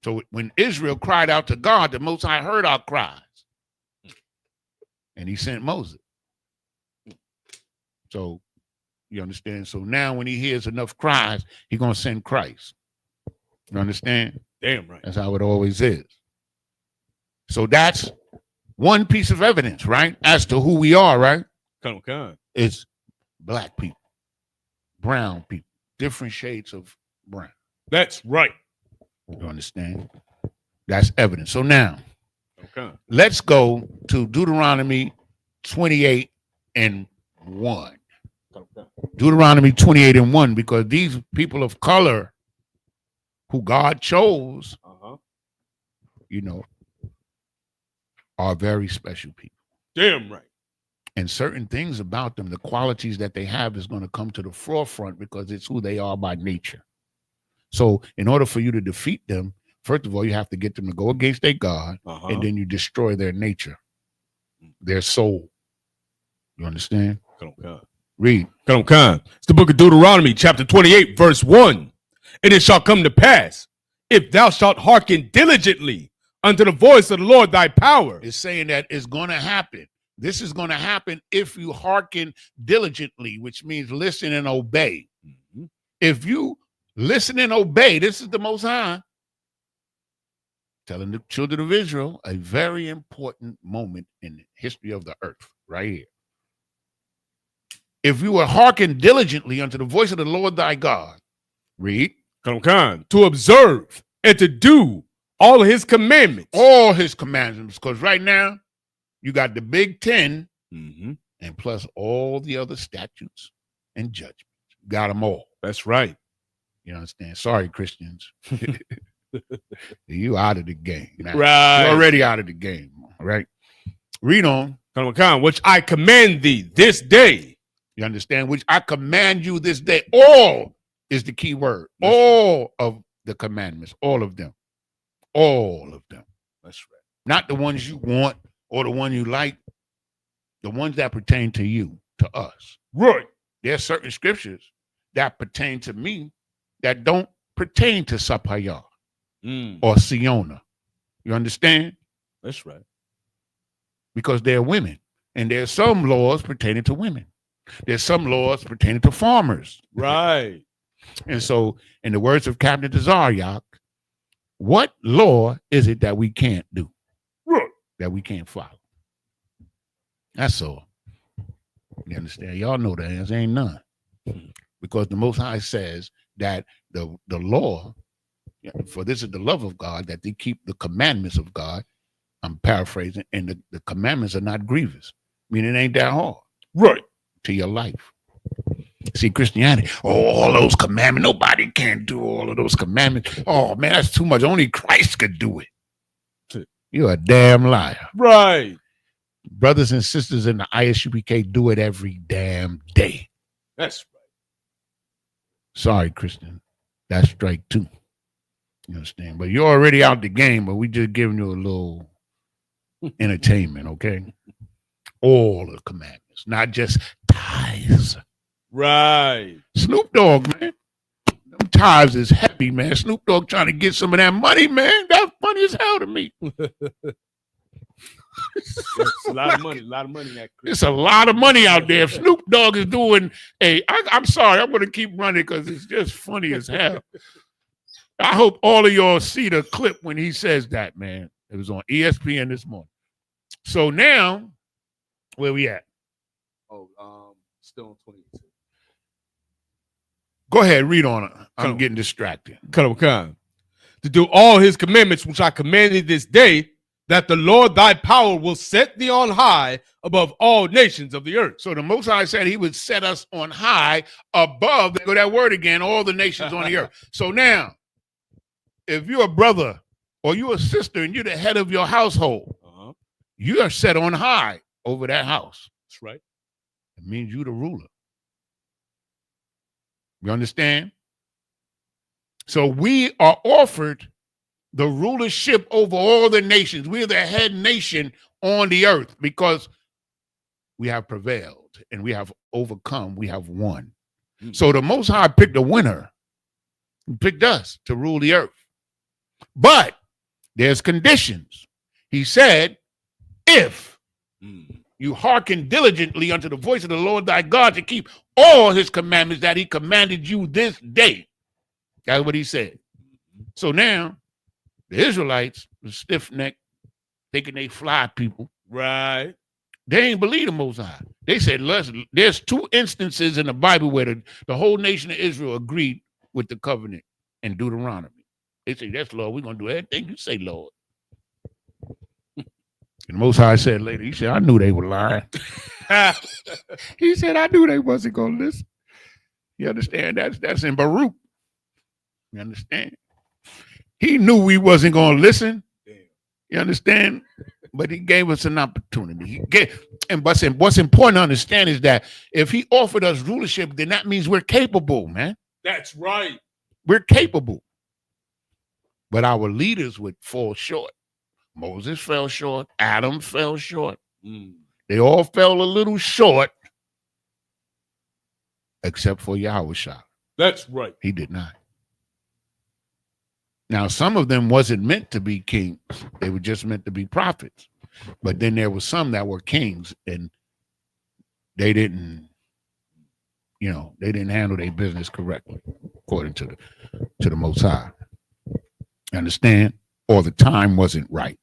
So when Israel cried out to God, the Most High heard our cries. And he sent Moses. So you understand? So now when he hears enough cries, he's going to send Christ. You understand? Damn right. That's how it always is. So that's one piece of evidence, right? As to who we are, right? Come on. It's black people, brown people, different shades of brown. That's right. You understand? That's evidence. So now, okay, let's go to Deuteronomy 28 and 1. Deuteronomy 28 and 1, because these people of color who God chose, you know, are very special people. Damn right. And certain things about them, the qualities that they have is going to come to the forefront because it's who they are by nature. So in order for you to defeat them, first of all, you have to get them to go against their God, and then you destroy their nature, their soul. You understand? Read. It's the book of Deuteronomy, chapter 28, verse 1. And it shall come to pass, if thou shalt hearken diligently unto the voice of the Lord thy power. It's saying that it's going to happen. This is going to happen if you hearken diligently, which means listen and obey. If you listen and obey, this is the Most High telling the children of Israel a very important moment in the history of the earth, right here. If you will hearken diligently unto the voice of the Lord thy God, read. To observe and to do all his commandments. All his commandments. Because right now, you got the big 10 and plus all the other statutes and judgments. Got them all. That's right. You understand? Sorry, Christians. You out of the game. Now, right. You're already out of the game. Right? Read on. Which I command thee this day. You understand? Which I command you this day. All is the key word. All of the commandments. All of them. All of them. That's right. Not the ones you want or the one you like. The ones that pertain to you, to us. Right. There's certain scriptures that pertain to me that don't pertain to Sapayah or Siona. You understand? That's right. Because they're women. And there's some laws pertaining to women. There's some laws pertaining to farmers. Right. And so, in the words of Captain Tazaryak, what law is it that we can't do? Right. That we can't follow? That's all. You understand? Y'all know the answer ain't none. Because the Most High says that the law, for this is the love of God, that they keep the commandments of God. I'm paraphrasing, and the commandments are not grievous. Meaning it ain't that hard. Right. To your life. See, Christianity, all those commandments, nobody can do all of those commandments. Oh, man, that's too much. Only Christ could do it. You're a damn liar. Right. Brothers and sisters in the Isupk do it every damn day. That's right. Sorry, Christian. That's strike 2. You understand? But you're already out the game, but we just giving you a little entertainment, okay? All the commandments, not just tithes. Right. Snoop Dogg, man. Them tithes is heavy, man. Snoop Dogg trying to get some of that money, man. That's funny as hell to me. It's a lot of money. It's a lot of money out there. If Snoop Dogg is doing I'm sorry, I'm going to keep running because it's just funny as hell. I hope all of y'all see the clip when he says that, man. It was on ESPN this morning. So now, where we at? Still on 22. Go ahead, read on it. I'm getting distracted. To do all his commandments, which I commanded this day, that the Lord thy power will set thee on high above all nations of the earth. So the Most High said he would set us on high above, there go that word again, all the nations on the earth. So now, if you're a brother or you're a sister and you're the head of your household, you are set on high over that house. That's right. It means you're the ruler. You understand? So we are offered the rulership over all the nations. We're the head nation on the earth because we have prevailed and we have overcome. We have won. So the Most High picked a winner. He picked us to rule the earth. But there's conditions. He said, if you hearken diligently unto the voice of the Lord thy God to keep all his commandments that he commanded you this day. That's what he said. So now, the Israelites, the stiff-necked, thinking they fly people, right? They ain't believe the Most High. They said, there's 2 instances in the Bible where the whole nation of Israel agreed with the covenant in Deuteronomy. They say, that's Lord, we're going to do everything you say, Lord. And the Most High said later, he said, I knew they were lying. He said, I knew they wasn't going to listen. You understand? That's in Baruch. You understand? He knew we wasn't going to listen. You understand? But he gave us an opportunity. What's important to understand is that if he offered us rulership, then that means we're capable, man. That's right. We're capable. But our leaders would fall short. Moses fell short. Adam fell short. They all fell a little short, except for Yahushua. That's right. He did not. Now, some of them wasn't meant to be kings. They were just meant to be prophets. But then there were some that were kings, and they didn't, they didn't handle their business correctly, according to the Most High. Understand? Or the time wasn't right.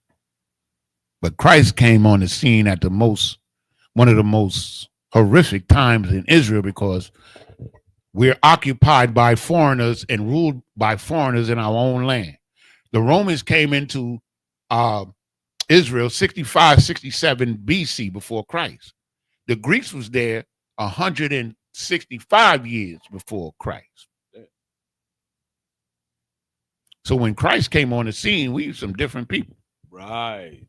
But Christ came on the scene at one of the most horrific times in Israel, because we're occupied by foreigners and ruled by foreigners in our own land. The Romans came into Israel 65, 67 BC before Christ. The Greeks was there 165 years before Christ. So when Christ came on the scene, we were some different people. Right.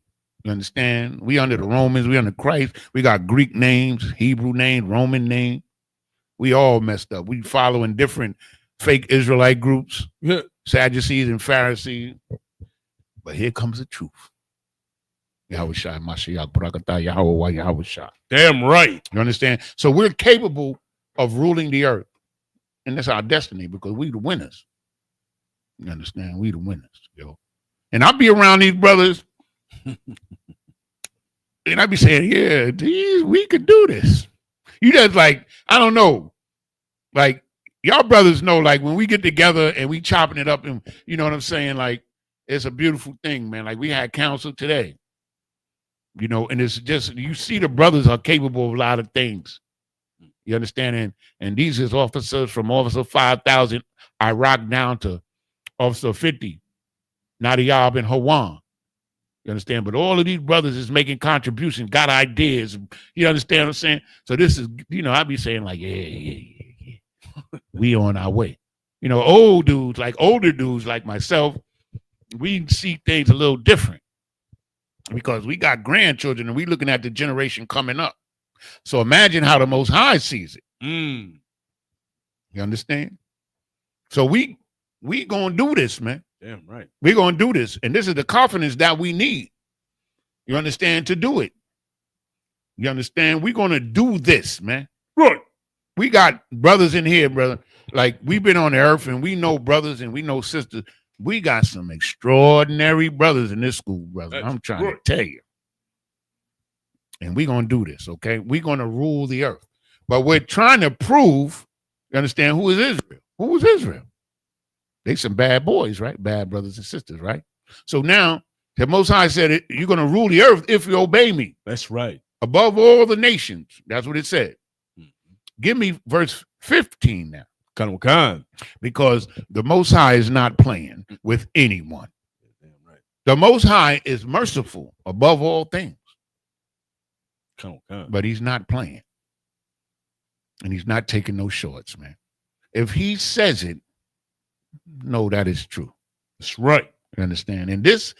You understand? We under the Romans, we under Christ. We got Greek names, Hebrew names, Roman names. We all messed up. We following different fake Israelite groups, Sadducees and Pharisees. But here comes the truth. Yahushua, Mashiach, Barakatah, Yahweh, Yahushua. Damn right. You understand? So we're capable of ruling the earth. And that's our destiny, because we the winners. You understand? We the winners, yo. And I'll be around these brothers, and I be saying, yeah, we could do this. You just like, I don't know. Like, y'all brothers know, like, when we get together and we chopping it up, and you know what I'm saying? Like, it's a beautiful thing, man. Like, we had council today. And it's just, you see the brothers are capable of a lot of things. You understand? And these is officers from Officer 5,000, Iraq, down to Officer 50, Nadiyab and Hawan. You understand? But all of these brothers is making contributions, got ideas. You understand what I'm saying? So this is, I be saying like, yeah. We on our way. Older dudes like myself, we see things a little different, because we got grandchildren and we looking at the generation coming up. So imagine how the Most High sees it. You understand? So we gonna do this, man. Damn right. We're gonna do this. And this is the confidence that we need. You understand? To do it. You understand? We're gonna do this, man. Right. We got brothers in here, brother. Like, we've been on the earth and we know brothers and we know sisters. We got some extraordinary brothers in this school, brother. I'm trying to tell you. And we're going to do this, okay? We're going to rule the earth. But we're trying to prove, you understand, who is Israel? Who was Israel? They some bad boys, right? Bad brothers and sisters, right? So now, the Most High said, you're going to rule the earth if you obey me. That's right. Above all the nations. That's what it said. Give me verse 15 now. Khan. Because the Most High is not playing with anyone. Damn right. The Most High is merciful above all things, Come on. but he's not playing. And he's not taking no shorts, man. If he says it, no, that is true. That's right. You understand? And this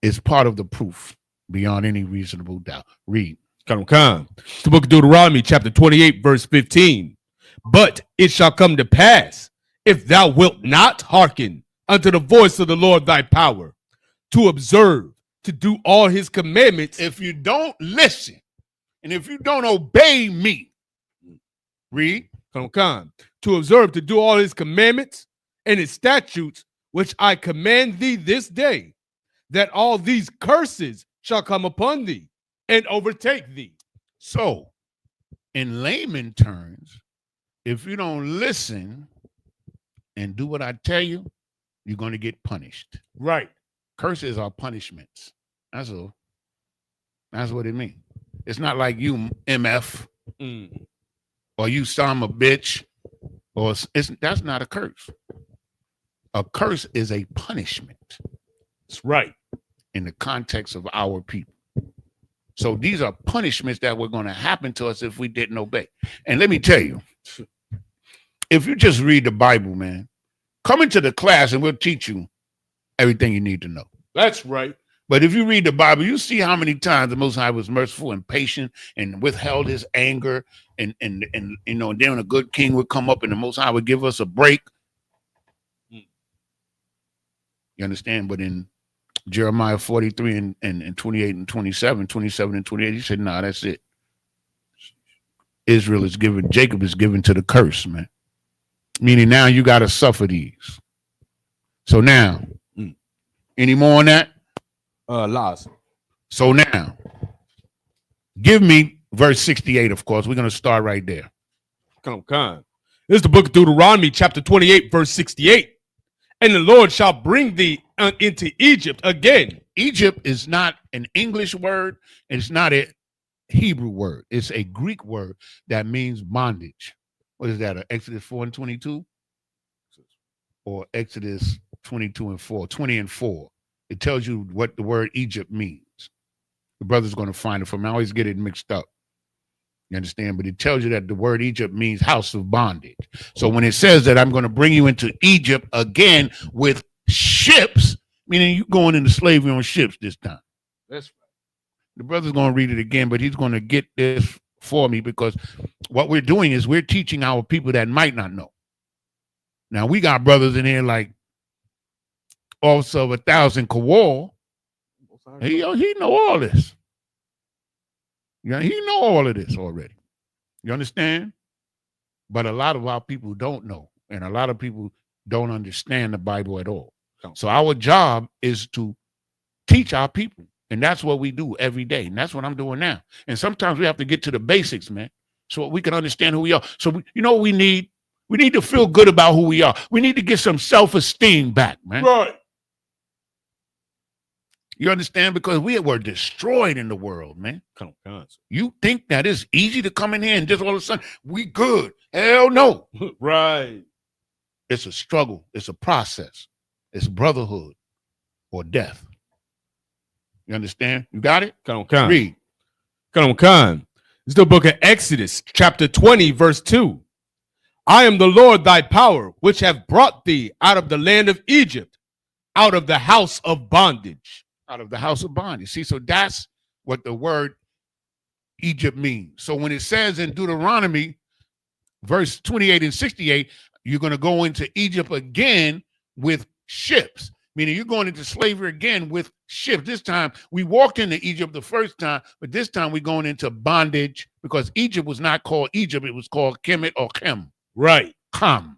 is part of the proof beyond any reasonable doubt. Read. Come on. It's the book of Deuteronomy, chapter 28, verse 15. But it shall come to pass, if thou wilt not hearken unto the voice of the Lord thy power, to observe, to do all his commandments. If you don't listen, and if you don't obey me, read. Come on. To observe, to do all his commandments and his statutes, which I command thee this day, that all these curses shall come upon thee and overtake thee. So, in layman terms, if you don't listen and do what I tell you, you're going to get punished. Right. Curses are punishments. That's all. That's what it means. It's not like you MF or you son of a bitch, or that's not a curse. A curse is a punishment. That's right. In the context of our people. So these are punishments that were going to happen to us if we didn't obey. And let me tell you, if you just read the Bible, man, come into the class and we'll teach you everything you need to know. That's right. But if you read the Bible, you see how many times the Most High was merciful and patient and withheld his anger, and you know, and then a good king would come up and the Most High would give us a break. You understand? But in Jeremiah 43 and 28 and 27 and 28, he said, nah, that's it. Israel is given, Jacob is given to the curse, man. Meaning now you got to suffer these. So now, any more on that? Lost. So now, give me verse 68, of course. We're going to start right there. Come on. This is the book of Deuteronomy, chapter 28, verse 68. And the Lord shall bring thee into Egypt again. Egypt is not an English word. It's not a Hebrew word. It's a Greek word that means bondage. What is that? Exodus 4 and 22? Or Exodus 22 and 4, 20 and 4. It tells you what the word Egypt means. The brother's going to find it for me. I always get it mixed up. You understand? But it tells you that the word Egypt means house of bondage. So when it says that I'm going to bring you into Egypt again with ships, meaning you going into slavery on ships this time. That's right. The brother's going to read it again, but he's going to get this for me because what we're doing is we're teaching our people that might not know. Now, we got brothers in here like Officer of 1,000 Kowal. He know all this. Yeah, he know all of this already. You understand? But a lot of our people don't know, and a lot of people don't understand the Bible at all. So our job is to teach our people, and that's what we do every day, and that's what I'm doing now. And sometimes we have to get to the basics, man, so we can understand who we are. So you know what we need? We need to feel good about who we are. We need to get some self-esteem back, man. Right. You understand? Because we were destroyed in the world, man. Come on. You think that it's easy to come in here and just all of a sudden, we good. Hell no. Right. It's a struggle. It's a process. It's brotherhood or death. You understand? You got it? Come on. Read. Come on. It's the book of Exodus, chapter 20, verse 2. I am the Lord thy power, which have brought thee out of the land of Egypt, out of the house of bondage. Out of the house of bondage. See, so that's what the word Egypt means. So when it says in Deuteronomy, verse 28 and 68, you're going to go into Egypt again with ships, meaning you're going into slavery again with ships. This time, we walked into Egypt the first time, but this time we're going into bondage because Egypt was not called Egypt. It was called Kemet or Kem. Right. Kam,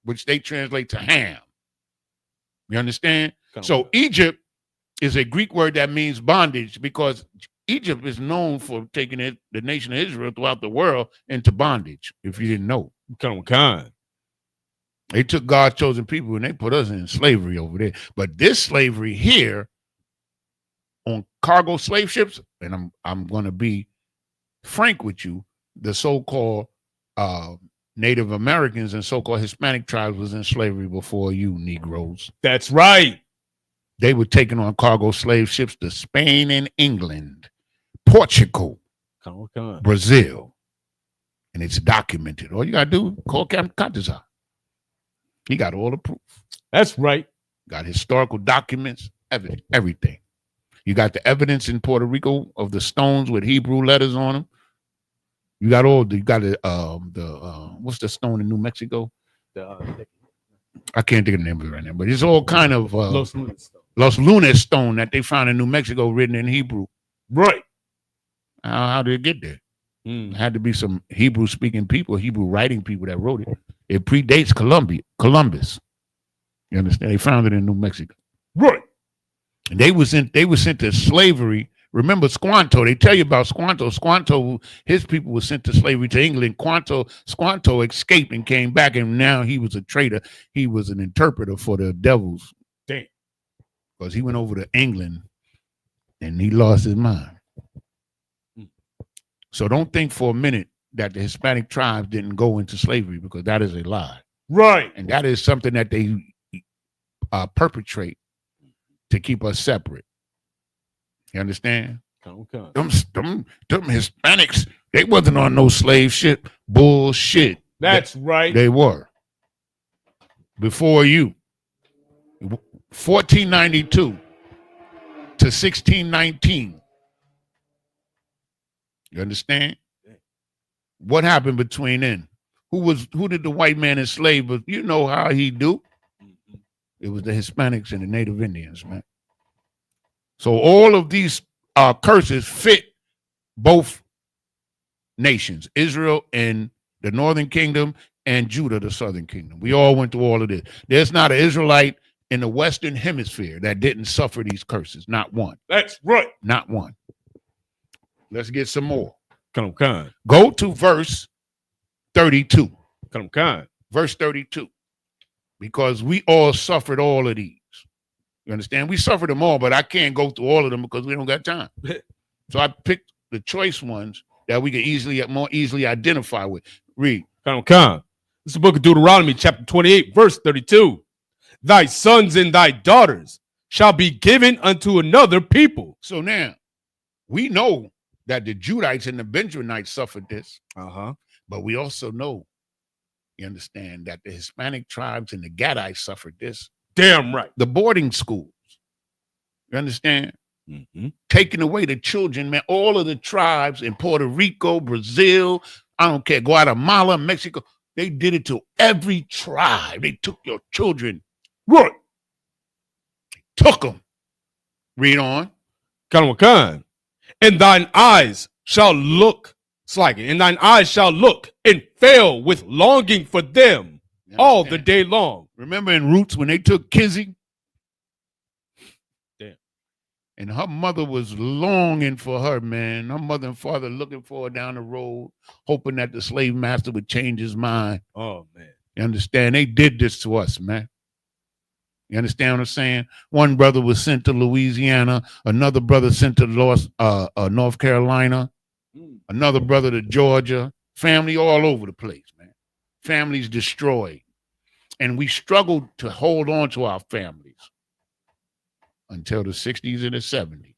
which they translate to Ham. You understand? So Egypt is a Greek word that means bondage because Egypt is known for taking the nation of Israel throughout the world into bondage, if you didn't know. Come on. They took God's chosen people and they put us in slavery over there. But this slavery here on cargo slave ships, and I'm going to be frank with you, the so-called Native Americans and so-called Hispanic tribes was in slavery before you Negroes. That's right. They were taking on cargo slave ships to Spain and England, Portugal, Come on. Brazil. And it's documented. All you got to do, call Captain Contazar. He got all the proof. That's right. Got historical documents, everything. You got the evidence in Puerto Rico of the stones with Hebrew letters on them. You got what's the stone in New Mexico? I can't think of the name of it right now, but it's all kind of Los Lunas stone that they found in New Mexico written in Hebrew. Right. How did it get there? It had to be some Hebrew speaking people, Hebrew writing people that wrote it. It predates Columbus. You understand? They found it in New Mexico. Right. And they were sent to slavery. Remember Squanto? They tell you about Squanto. Squanto, his people were sent to slavery to England. Squanto escaped and came back, and now he was a traitor. He was an interpreter for the devils. Damn. Because he went over to England and he lost his mind. So don't think for a minute that the Hispanic tribes didn't go into slavery, because that is a lie. Right. And that is something that they perpetrate to keep us separate. You understand? Okay. Them Hispanics, they wasn't on no slave shit. Bullshit. That's right. They were. Before you. 1492 to 1619. You understand? What happened between then? Who did the white man enslave? But you know how he do. It was the Hispanics and the Native Indians, man. So all of these curses fit both nations, Israel and the northern kingdom, and Judah, the southern kingdom. We all went through all of this. There's not an Israelite in the Western hemisphere that didn't suffer these curses. Not one. That's right. Not one. Let's get some more. Come on. Go to verse 32. Come on. Verse 32. Because we all suffered all of these. You understand? We suffered them all, but I can't go through all of them because we don't got time. So I picked the choice ones that we can more easily identify with. Read. Come on. This is the book of Deuteronomy, chapter 28, verse 32. Thy sons and thy daughters shall be given unto another people. So now, we know that the Judites and the Benjaminites suffered this. But we also know, you understand, that the Hispanic tribes and the Gadites suffered this. Damn right. The boarding schools. You understand? Taking away the children, man. All of the tribes in Puerto Rico, Brazil, I don't care, Guatemala, Mexico, they did it to every tribe. They took your children. Right. Took them. Read on. Kan. And thine eyes shall look, and thine eyes shall look and fail with longing for them all the day long. Remember in Roots when they took Kizzy? Damn. And her mother was longing for her, man. Her mother and father looking for her down the road, hoping that the slave master would change his mind. Oh, man. You understand? They did this to us, man. You understand what I'm saying? One brother was sent to Louisiana, another brother sent to North Carolina, another brother to Georgia. Family all over the place, man. Families destroyed. And we struggled to hold on to our families until the 60s and the 70s.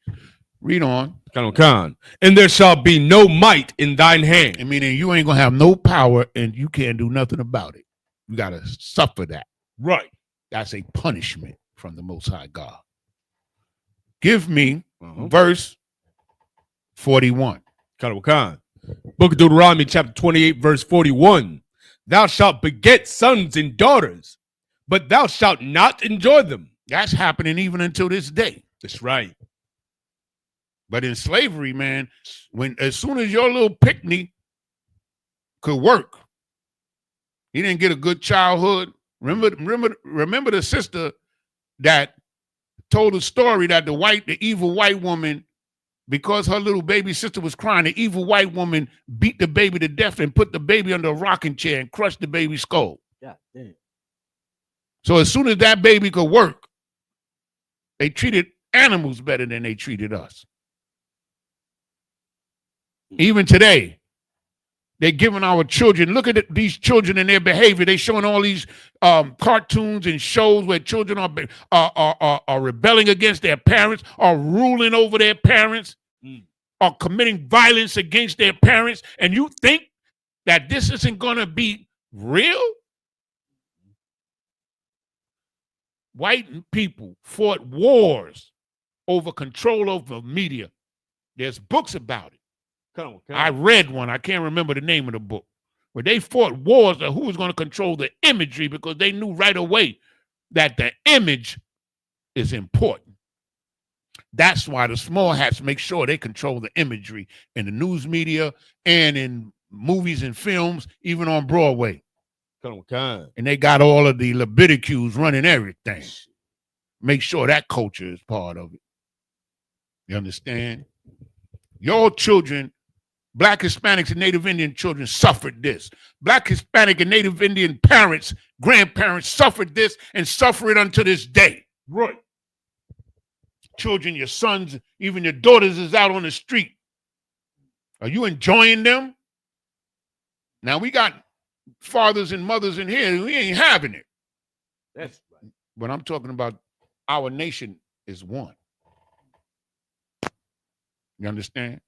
Read on. Kan. And there shall be no might in thine hand. I mean, you ain't going to have no power and you can't do nothing about it. You got to suffer that. Right. That's a punishment from the Most High God. Give me verse 41. Kan. Book of Deuteronomy, chapter 28, verse 41. Thou shalt beget sons and daughters, but thou shalt not enjoy them. That's happening even until this day. That's right. But in slavery, man, as soon as your little picnic could work, he didn't get a good childhood. Remember the sister that told a story that the evil white woman, because her little baby sister was crying, the evil white woman beat the baby to death and put the baby under a rocking chair and crushed the baby's skull. Yeah, damn. So as soon as that baby could work, they treated animals better than they treated us. Even today, They're giving our children, look at these children and their behavior. They're showing all these cartoons and shows where children are rebelling against their parents, are ruling over their parents, are committing violence against their parents. And you think that this isn't going to be real? White people fought wars over control over media. There's books about it. I read one. I can't remember the name of the book. Where they fought wars of who was going to control the imagery because they knew right away that the image is important. That's why the small hats make sure they control the imagery in the news media and in movies and films, even on Broadway. And they got all of the Leviticus running everything. Make sure that culture is part of it. You understand? Your children, Black, Hispanics, and Native Indian children suffered this. Black, Hispanic, and Native Indian parents, grandparents suffered this and suffer it unto this day. Right. Children, your sons, even your daughters is out on the street. Are you enjoying them? Now, we got fathers and mothers in here. We ain't having it. That's right. But I'm talking about our nation is one. You understand?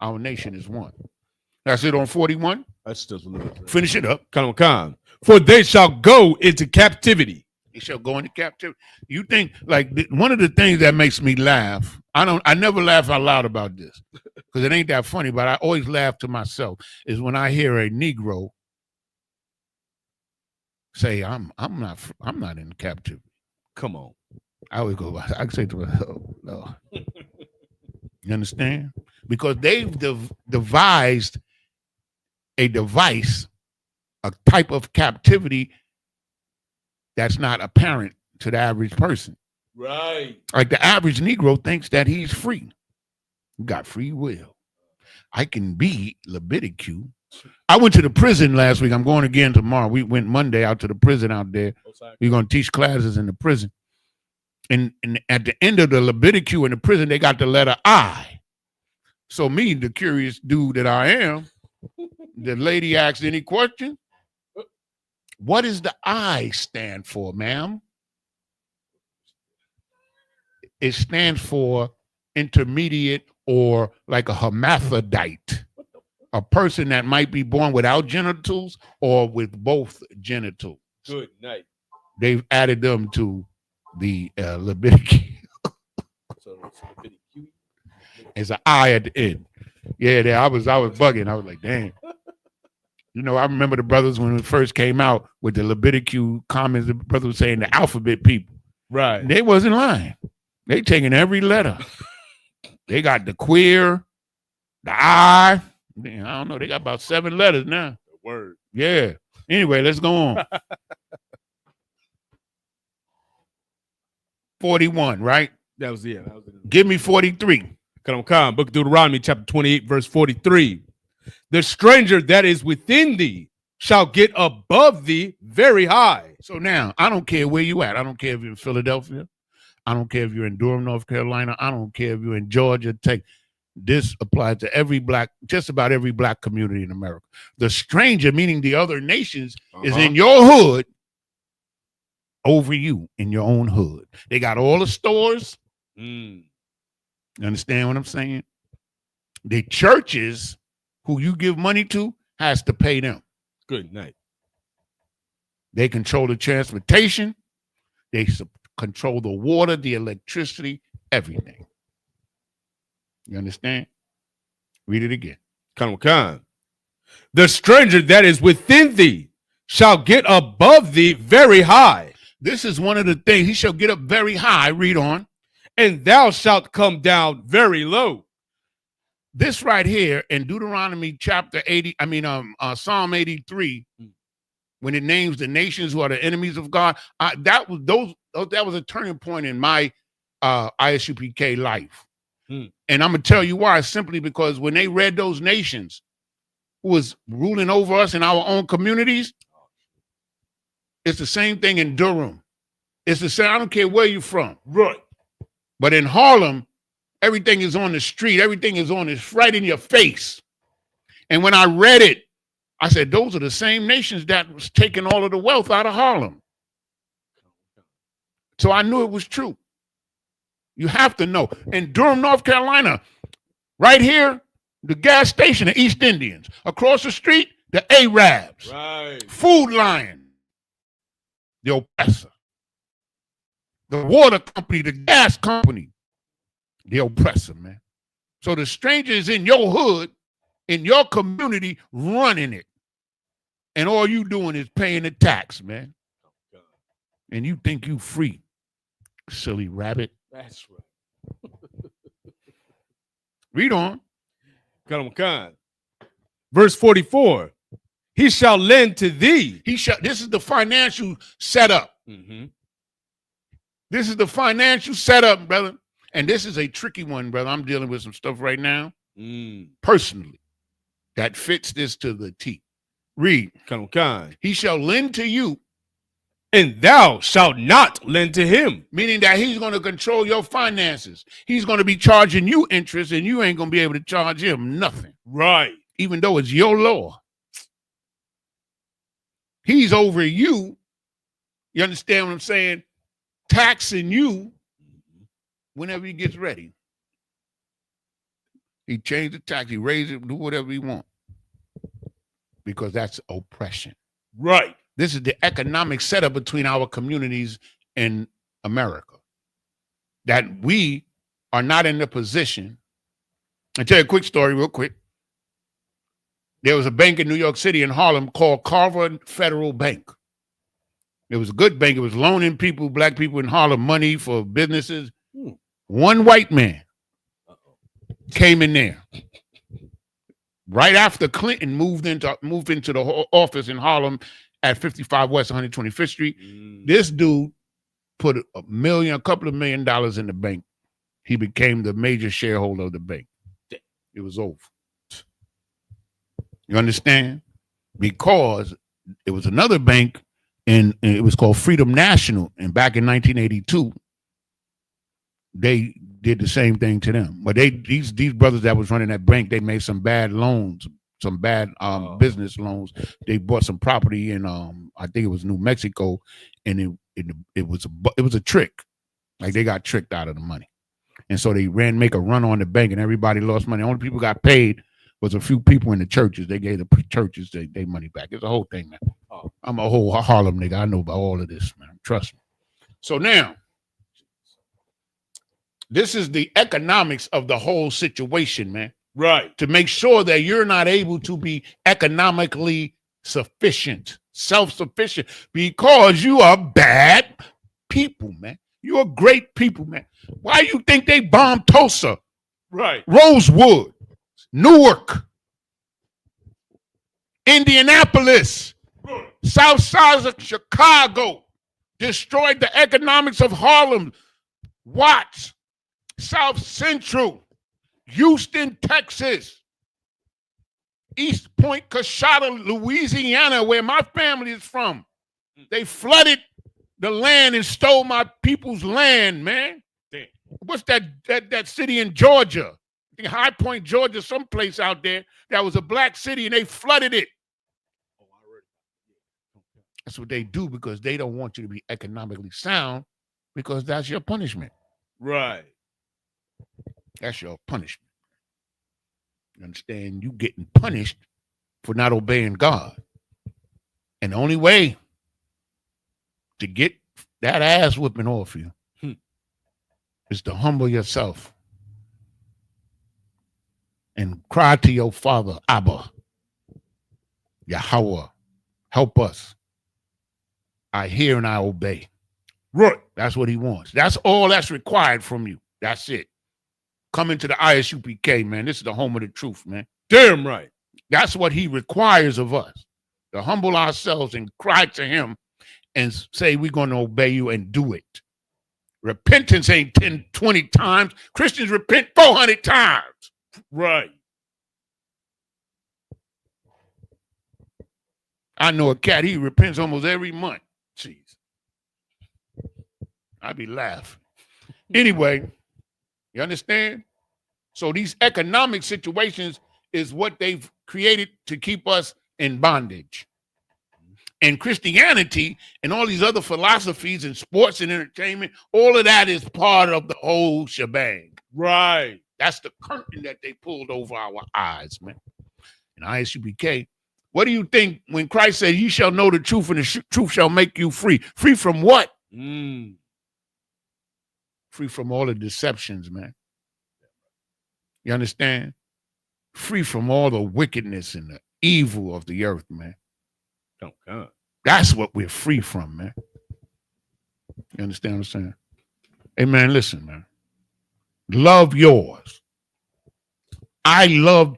Our nation is one. That's it on 41. That's just a little bit. Finish it up. Come. For they shall go into captivity. They shall go into captivity. You think, like, one of the things that makes me laugh, I never laugh out loud about this because it ain't that funny, but I always laugh to myself, is when I hear a Negro say, I'm not in captivity. Come on. I always go, I say to myself, no. You understand? Because they've devised a device, a type of captivity that's not apparent to the average person. Right. Like the average Negro thinks that he's free. You got free will. I can be Leviticus. I went to the prison last week. I'm going again tomorrow. We went Monday out to the prison out there. We're going to teach classes in the prison. And at the end of the Leviticus in the prison, they got the letter I. So me, the curious dude that I am, the lady asked any question. What does the I stand for, ma'am? It stands for intermediate, or like a hermaphrodite, a person that might be born without genitals or with both genitals. Good night. They've added them to the Leviticus. It's an I at the end. Yeah, I was bugging. I was like, damn. You know, I remember the brothers when it first came out with the Leviticus comments. The brother was saying the alphabet people. Right. They wasn't lying. They taking every letter. They got the queer, the I. I don't know. They got about 7 letters now. Word. Yeah. Anyway, let's go on. 41, right? That was it. Give me 43. Come. Book of Deuteronomy, chapter 28, verse 43. The stranger that is within thee shall get above thee very high. So now, I don't care where you at. I don't care if you're in Philadelphia. I don't care if you're in Durham, North Carolina. I don't care if you're in Georgia. This applies to every black, just about every black community in America. The stranger, meaning the other nations, is in your hood over you, in your own hood. They got all the stores. You understand what I'm saying? The churches who you give money to has to pay them. Good night. They control the transportation. They control the water, the electricity, everything. You understand? Read it again. Come. The stranger that is within thee shall get above thee very high. This is one of the things. He shall get up very high. Read on. And thou shalt come down very low. This right here in Deuteronomy chapter 80, Psalm 83, when it names the nations who are the enemies of God, that was a turning point in my ISUPK life. And I'm going to tell you why. Simply because when they read those nations who was ruling over us in our own communities, it's the same thing in Durham. It's the same. I don't care where you're from. Right. But in Harlem, everything is on the street. Everything is right in your face. And when I read it, I said, those are the same nations that was taking all of the wealth out of Harlem. So I knew it was true. You have to know. In Durham, North Carolina, right here, the gas station, the East Indians. Across the street, the Arabs. Right. Food Lion, the oppressor. The water company, the gas company, the oppressor, man. So the stranger is in your hood, in your community, running it. And all you doing is paying the tax, man. And you think you free, silly rabbit. That's right. Read on. Verse 44. He shall lend to thee. This is the financial setup. Mm-hmm. This is the financial setup, brother. And this is a tricky one, brother. I'm dealing with some stuff right now, personally, that fits this to the T. Read. He shall lend to you. And thou shalt not lend to him. Meaning that he's going to control your finances. He's going to be charging you interest, and you ain't going to be able to charge him nothing. Right. Even though it's your law. He's over you. You understand what I'm saying? Taxing you whenever he gets ready. He changed the tax. He raised it, do whatever he wants. Because that's oppression. Right. This is the economic setup between our communities in America. That we are not in the position. I'll tell you a quick story real quick. There was a bank in New York City in Harlem called Carver Federal Bank. It was a good bank. It was loaning people, black people in Harlem, money for businesses. One white man came in there. Right after Clinton moved into the office in Harlem at 55 West 125th Street, this dude put a couple of $1 million in the bank. He became the major shareholder of the bank. It was over. You understand? Because it was another bank, and it was called Freedom National. And back in 1982, they did the same thing to them. But these brothers that was running that bank, they made some bad loans, some bad business loans. They bought some property in I think it was New Mexico, and it was a trick. Like they got tricked out of the money, and so they make a run on the bank, and everybody lost money. The only people got paid was a few people in the churches. They gave the churches their money back. It's a whole thing, man. I'm a whole Harlem nigga. I know about all of this, man. Trust me. So now, this is the economics of the whole situation, man. Right. To make sure that you're not able to be economically sufficient, self-sufficient, because you are bad people, man. You're great people, man. Why you think they bombed Tulsa? Right. Rosewood, Newark, Indianapolis, South Side of Chicago, destroyed the economics of Harlem, Watts, South Central, Houston, Texas, East Point, Coshada, Louisiana, where my family is from. They flooded the land and stole my people's land, man. Damn. What's that city in Georgia? I think High Point, Georgia, someplace out there that was a black city, and they flooded it. That's what they do because they don't want you to be economically sound, because that's your punishment. Right. That's your punishment. You understand? You getting punished for not obeying God. And the only way to get that ass whipping off you is to humble yourself and cry to your Father, Abba, Yahweh, help us. I hear and I obey. Right. That's what he wants. That's all that's required from you. That's it. Come into the Isupk, man. This is the home of the truth, man. Damn right. That's what he requires of us. To humble ourselves and cry to him and say we're going to obey you and do it. Repentance ain't 10, 20 times. Christians repent 400 times. Right. I know a cat, he repents almost every month. Jeez. I be laughing. Anyway, you understand? So these economic situations is what they've created to keep us in bondage. And Christianity and all these other philosophies and sports and entertainment, all of that is part of the whole shebang. Right. That's the curtain that they pulled over our eyes, man. And Isupk, what do you think when Christ said, "You shall know the truth, and the truth shall make you free"? Free from what? Free from all the deceptions, man. You understand? Free from all the wickedness and the evil of the earth, man. Don't come. That's what we're free from, man. You understand what I'm saying? Hey, man, listen, man. Love yours. I love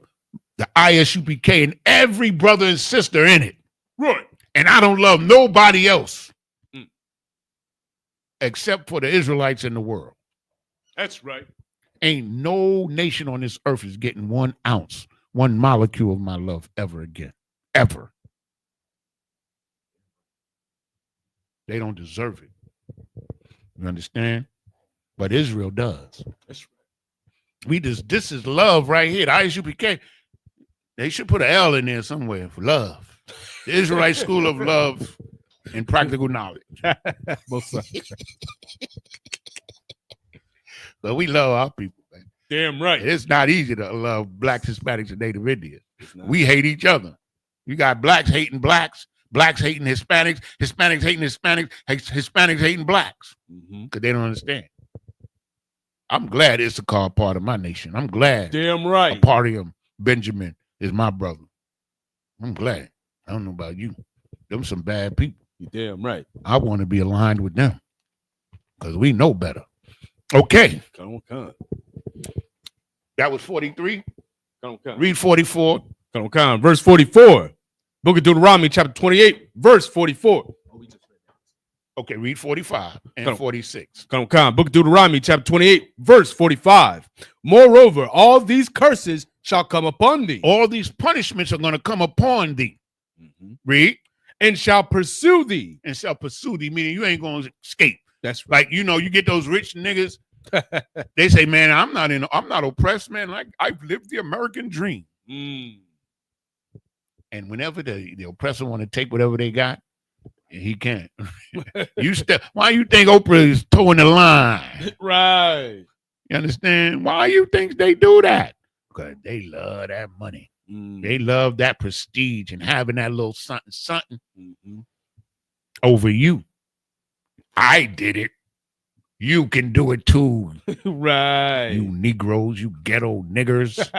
the Isupk and every brother and sister in it. Right. And I don't love nobody else except for the Israelites in the world. That's right. Ain't no nation on this earth is getting 1 ounce, 1 molecule of my love ever again. Ever. They don't deserve it. You understand? But Israel does. That's right. This is love right here. The Isupk, they should put an L in there somewhere for love. The Israelite School of Love and Practical Knowledge. But we love our people, man. Damn right. It's not easy to love blacks, Hispanics, and Native Indians. We hate each other. You got blacks hating blacks, blacks hating Hispanics, Hispanics hating Hispanics, Hispanics hating blacks. Because they don't understand. I'm glad Isupk part of my nation. I'm glad. Damn right. A part of him, Benjamin, is my brother. I'm glad. I don't know about you. Them some bad people. You damn right. I want to be aligned with them because we know better. Okay. Come on. That was 43. Come on. Read 44. Come on. Verse 44. Book of Deuteronomy, chapter 28, verse 44. Okay, read 45 and 46. Come on. Book of Deuteronomy, chapter 28, verse 45. Moreover, all these curses shall come upon thee. All these punishments are going to come upon thee. Read. And shall pursue thee. And shall pursue thee, meaning you ain't going to escape. That's right. Like, you get those rich niggas. They say, man, I'm not oppressed, man. Like, I've lived the American dream. And whenever the oppressor want to take whatever they got, he can't. Why you think Oprah is towing the line? Right. You understand? Why you think they do that? Because they love that money. They love that prestige and having that little something over you. I did it. You can do it too. Right. You Negroes, you ghetto niggers.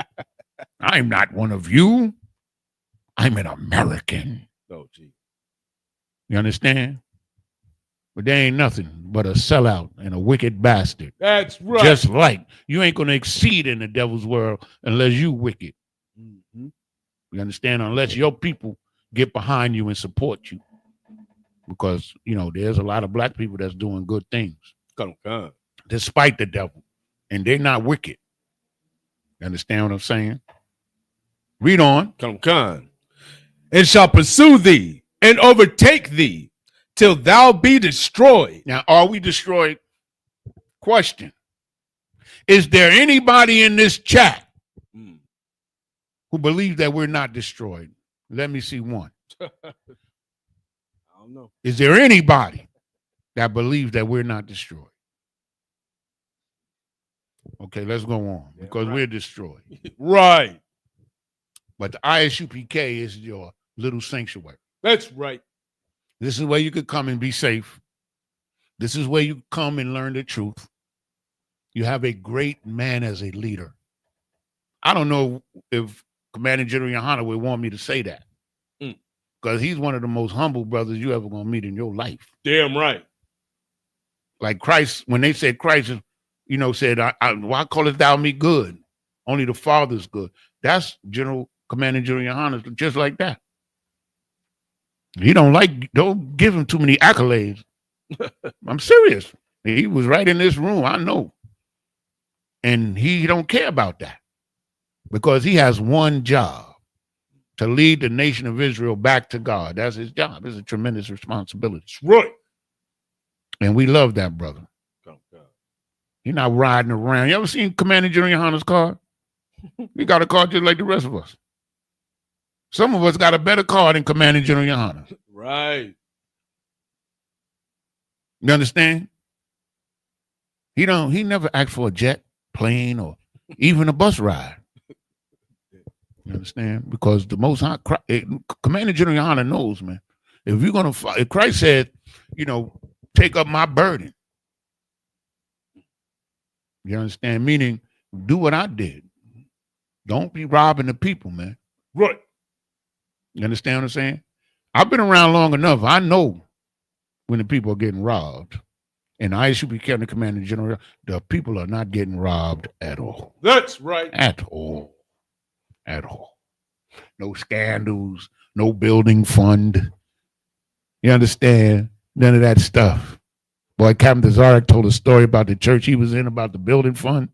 I'm not one of you. I'm an American. Oh, gee. You understand? But they ain't nothing but a sellout and a wicked bastard. That's right. Just like you ain't going to exceed in the devil's world unless you wicked. You understand? Unless your people get behind you and support you. Because, there's a lot of black people that's doing good things. Come on. Despite the devil. And they're not wicked. You understand what I'm saying? Read on. Come on. And shall pursue thee and overtake thee till thou be destroyed. Now, are we destroyed? Question. Is there anybody in this chat who believes that we're not destroyed? Let me see one. I don't know. Is there anybody that believes that we're not destroyed? Okay, let's go on because we're destroyed. Right. But the Isupk is your little sanctuary. That's right. This is where you could come and be safe. This is where you come and learn the truth. You have a great man as a leader. I don't know if Commander General Yohana would want me to say that because he's one of the most humble brothers you ever going to meet in your life. Damn right. Like Christ, when they said Christ, said, why callest thou me good? Only the Father's good. That's Commander General Yohana, just like that. Don't give him too many accolades. I'm serious. He was right in this room, I know. And he don't care about that because he has one job, to lead the nation of Israel back to God. That's his job. It's a tremendous responsibility. Right. And we love that brother. He's not riding around. You ever seen Commander General Yohana's car? He got a car just like the rest of us. Some of us got a better car than Commanding General Yohana. Right. You understand? He never asked for a jet, plane, or even a bus ride. You understand? Because the Most High, Commander General Yohana knows, man. If you're gonna, if Christ said, take up my burden. You understand? Meaning, do what I did. Don't be robbing the people, man. Right. You understand what I'm saying? I've been around long enough. I know when the people are getting robbed. And I should be County Commander General. The people are not getting robbed at all. That's right. At all. At all. No scandals, no building fund. You understand? None of that stuff. Boy, Captain Zarek told a story about the church he was in, about the building fund.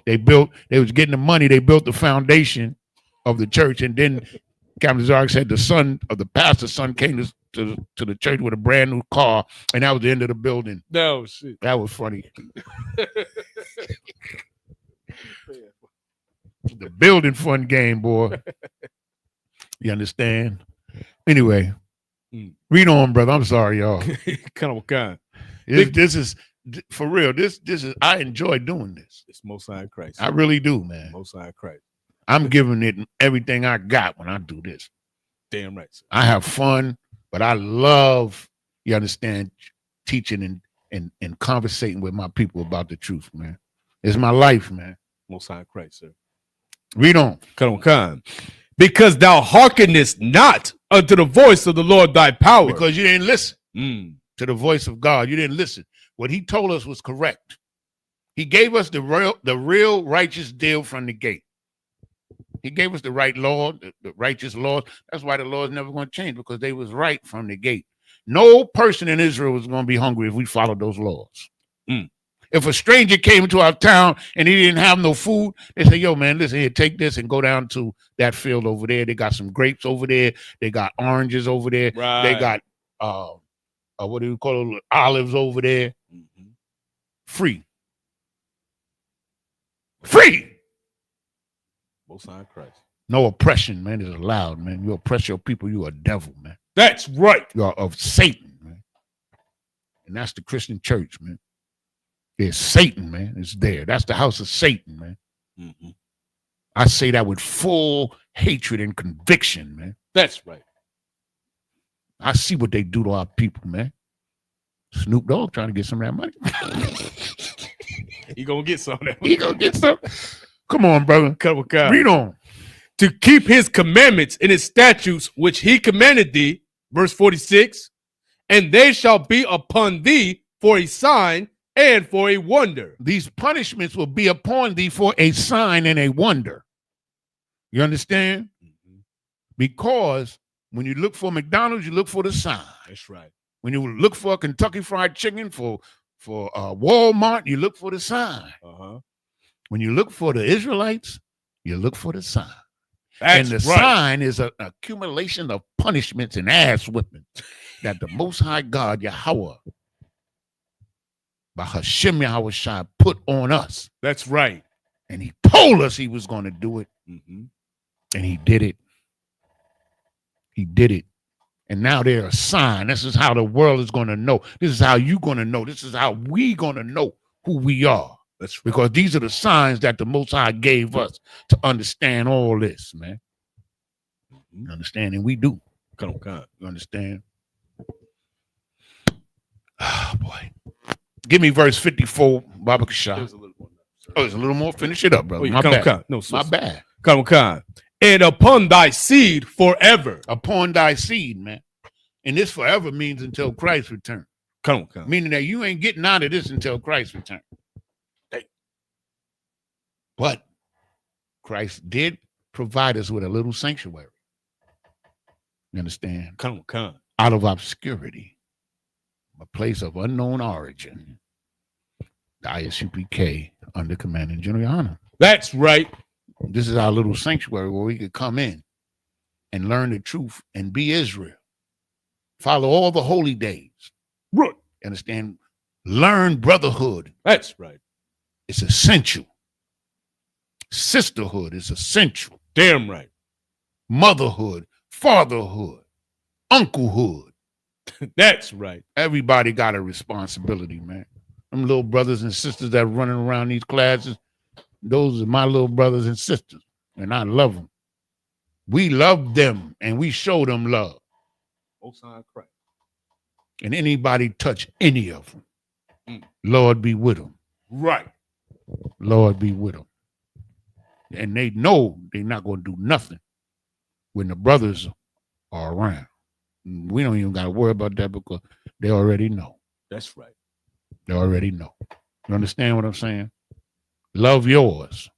They was getting the money, they built the foundation of the church, and then Captain Zarek said the son of the pastor's son came to the church with a brand new car, and that was the end of the building. No shit. That was funny. The building fund game, boy. You understand? Anyway, read on, brother. I'm sorry, y'all. Kind of kind. This is for real. This is. I enjoy doing this. It's Most High Christ. I really do, man. Most High Christ. I'm giving it everything I got when I do this. Damn right, sir. I have fun, but I love, you understand, teaching and conversating with my people about the truth, man. It's my life, man. Most High Christ, sir. Read on. Come. Because thou hearkenest not unto the voice of the Lord thy power. Because you didn't listen to the voice of God. You didn't listen. What he told us was correct. He gave us the real righteous deal from the gate. He gave us the right law, the righteous laws. That's why the law is never going to change, because they was right from the gate. No person in Israel was going to be hungry if we followed those laws. If a stranger came into our town and he didn't have no food, they say, yo, man, listen here, take this and go down to that field over there. They got some grapes over there. They got oranges over there. Right. They got, what do you call it, olives over there. Free. Most High Christ. No oppression, man, is allowed, man. You oppress your people, you are a devil, man. That's right. You are of Satan, man. And that's the Christian church, man. There's Satan, man. It's there. That's the house of Satan, man. I say that with full hatred and conviction, man. That's right. I see what they do to our people, man. Snoop Dogg trying to get some of that money. He gonna get some of that. He gonna get some. Come on, brother. Read on. To keep his commandments and his statutes, which he commanded thee, verse 46, and they shall be upon thee for a sign and for a wonder. These punishments will be upon thee for a sign and a wonder. You understand? Because when you look for McDonald's, you look for the sign. That's right. When you look for Kentucky Fried Chicken, for Walmart, you look for the sign. When you look for the Israelites, you look for the sign. That's and the right. sign is an accumulation of punishments and ass whipping that the Most High God, Yahweh, by Hashem Yahweh Shai, put on us. That's right. And he told us he was going to do it. And he did it. He did it. And now they're a sign. This is how the world is going to know. This is how you're going to know. This is how we going to know who we are. That's right. Because these are the signs that the Most High gave us to understand all this, man. You understand? And we do. Come on. You understand? Oh, boy. Give me verse 54, Baba Kashah. There's a little more. Finish it up, brother. Oh, yeah, My bad. No, my bad. Come. And upon thy seed forever. Upon thy seed, man. And this forever means until Christ return. Come. Meaning that you ain't getting out of this until Christ return. But Christ did provide us with a little sanctuary. You understand? Come. Out of obscurity. A place of unknown origin. The Isupk under Commanding General Yohana. That's right. This is our little sanctuary where we could come in and learn the truth and be Israel. Follow all the holy days. Right. Understand? Learn brotherhood. That's right. It's essential. Sisterhood is essential. Damn right. Motherhood, fatherhood, unclehood. That's right. Everybody got a responsibility, man. Them little brothers and sisters that are running around these classes, those are my little brothers and sisters, and I love them. We love them, and we show them love. Most High Christ. And anybody touch any of them, Lord be with them. Right. Lord be with them. And they know they're not going to do nothing when the brothers are around. We don't even got to worry about that because they already know. That's right. They already know. You understand what I'm saying? Love yours.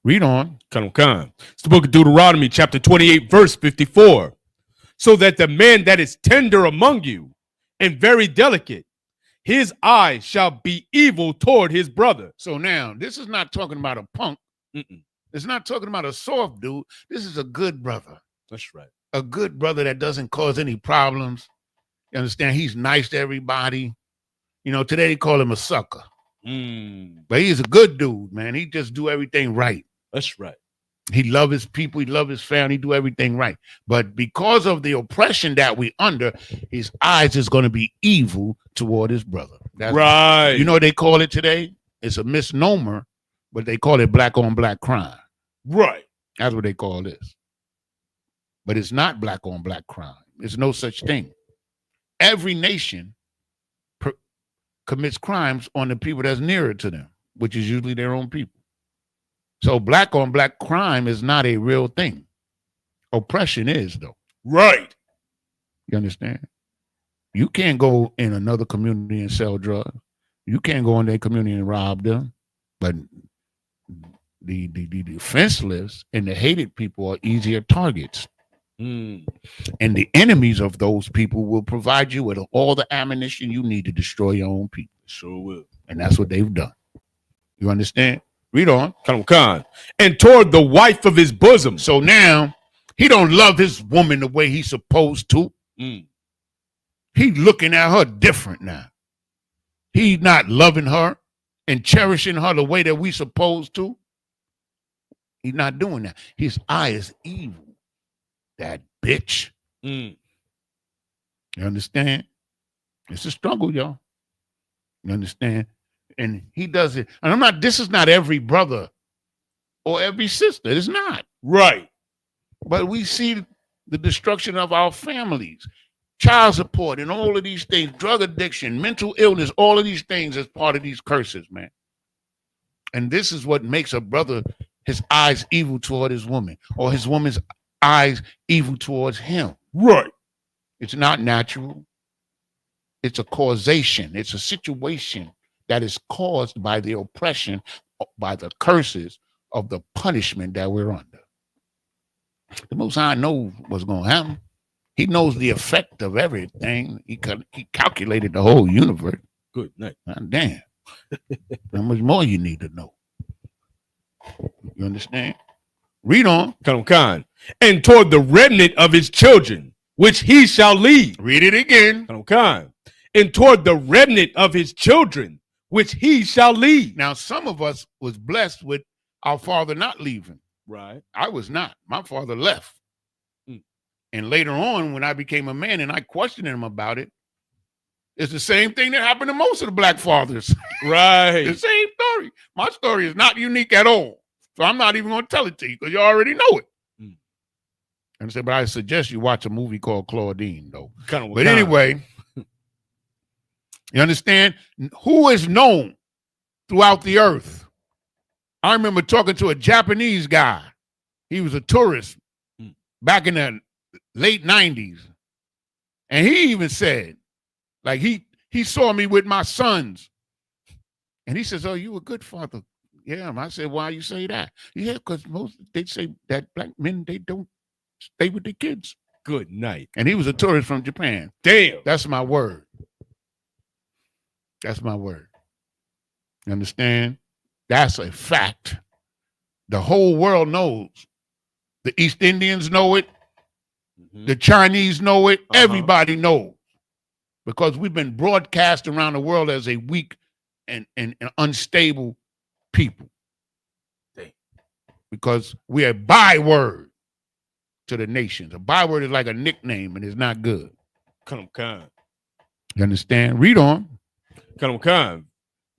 Read on. Come. It's the book of Deuteronomy, chapter 28, verse 54. So that the man that is tender among you and very delicate, his eye shall be evil toward his brother. So now, this is not talking about a punk. It's not talking about a soft dude. This is a good brother. That's right. A good brother that doesn't cause any problems. You understand? He's nice to everybody. You know, today they call him a sucker. But he's a good dude, man. He just do everything right. That's right. He love his people. He love his family. He do everything right. But because of the oppression that we under, his eyes is going to be evil toward his brother. That's right. You know what they call it today? It's a misnomer, but they call it black on black crime. Right. That's what they call this. But it's not black on black crime. There's no such thing. Every nation commits crimes on the people that's nearer to them, which is usually their own people. So black on black crime is not a real thing. Oppression is, though. Right. You understand? You can't go in another community and sell drugs. You can't go in their community and rob them. But the defenseless and the hated people are easier targets. And the enemies of those people will provide you with all the ammunition you need to destroy your own people. Sure will. And that's what they've done. You understand? Read on. Come. And toward the wife of his bosom. So now he don't love his woman the way he's supposed to. He's looking at her different now. He's not loving her and cherishing her the way that we supposed to. He's not doing that. His eye is evil. That bitch. You understand? It's a struggle, y'all. You understand? And he does it. And this is not every brother or every sister. It's not. Right. But we see the destruction of our families, child support, and all of these things, drug addiction, mental illness, all of these things as part of these curses, man. And this is what makes a brother, his eyes evil toward his woman, or his woman's eyes evil towards him. Right. It's not natural. It's a causation. It's a situation that is caused by the oppression, by the curses of the punishment that we're under. The Most High knows what's going to happen. He knows the effect of everything. He calculated the whole universe. Good night. Damn. How much more you need to know? You understand? Read on. Come. And toward the remnant of his children, which he shall lead. Read it again. Come. And toward the remnant of his children, which he shall lead. Now, some of us was blessed with our father not leaving. Right. I was not. My father left. And later on, when I became a man and I questioned him about it, it's the same thing that happened to most of the black fathers. Right. The same story. My story is not unique at all. So I'm not even going to tell it to you because you already know it. And I said, but I suggest you watch a movie called Claudine, though. But anyway, you understand? Who is known throughout the earth? I remember talking to a Japanese guy. He was a tourist back in the late 90s. And he even said, like, he saw me with my sons. And he says, oh, you a good father. Yeah. I said, why you say that? Yeah, because they say that black men, they don't stay with their kids. Good night. And he was a tourist from Japan. Damn. That's my word. That's my word. You understand? That's a fact. The whole world knows. The East Indians know it. The Chinese know it. Everybody knows. Because we've been broadcast around the world as a weak and unstable people. Because we are byword to the nations. A byword is like a nickname, and it's not good. Khan. You understand? Read on. Khan.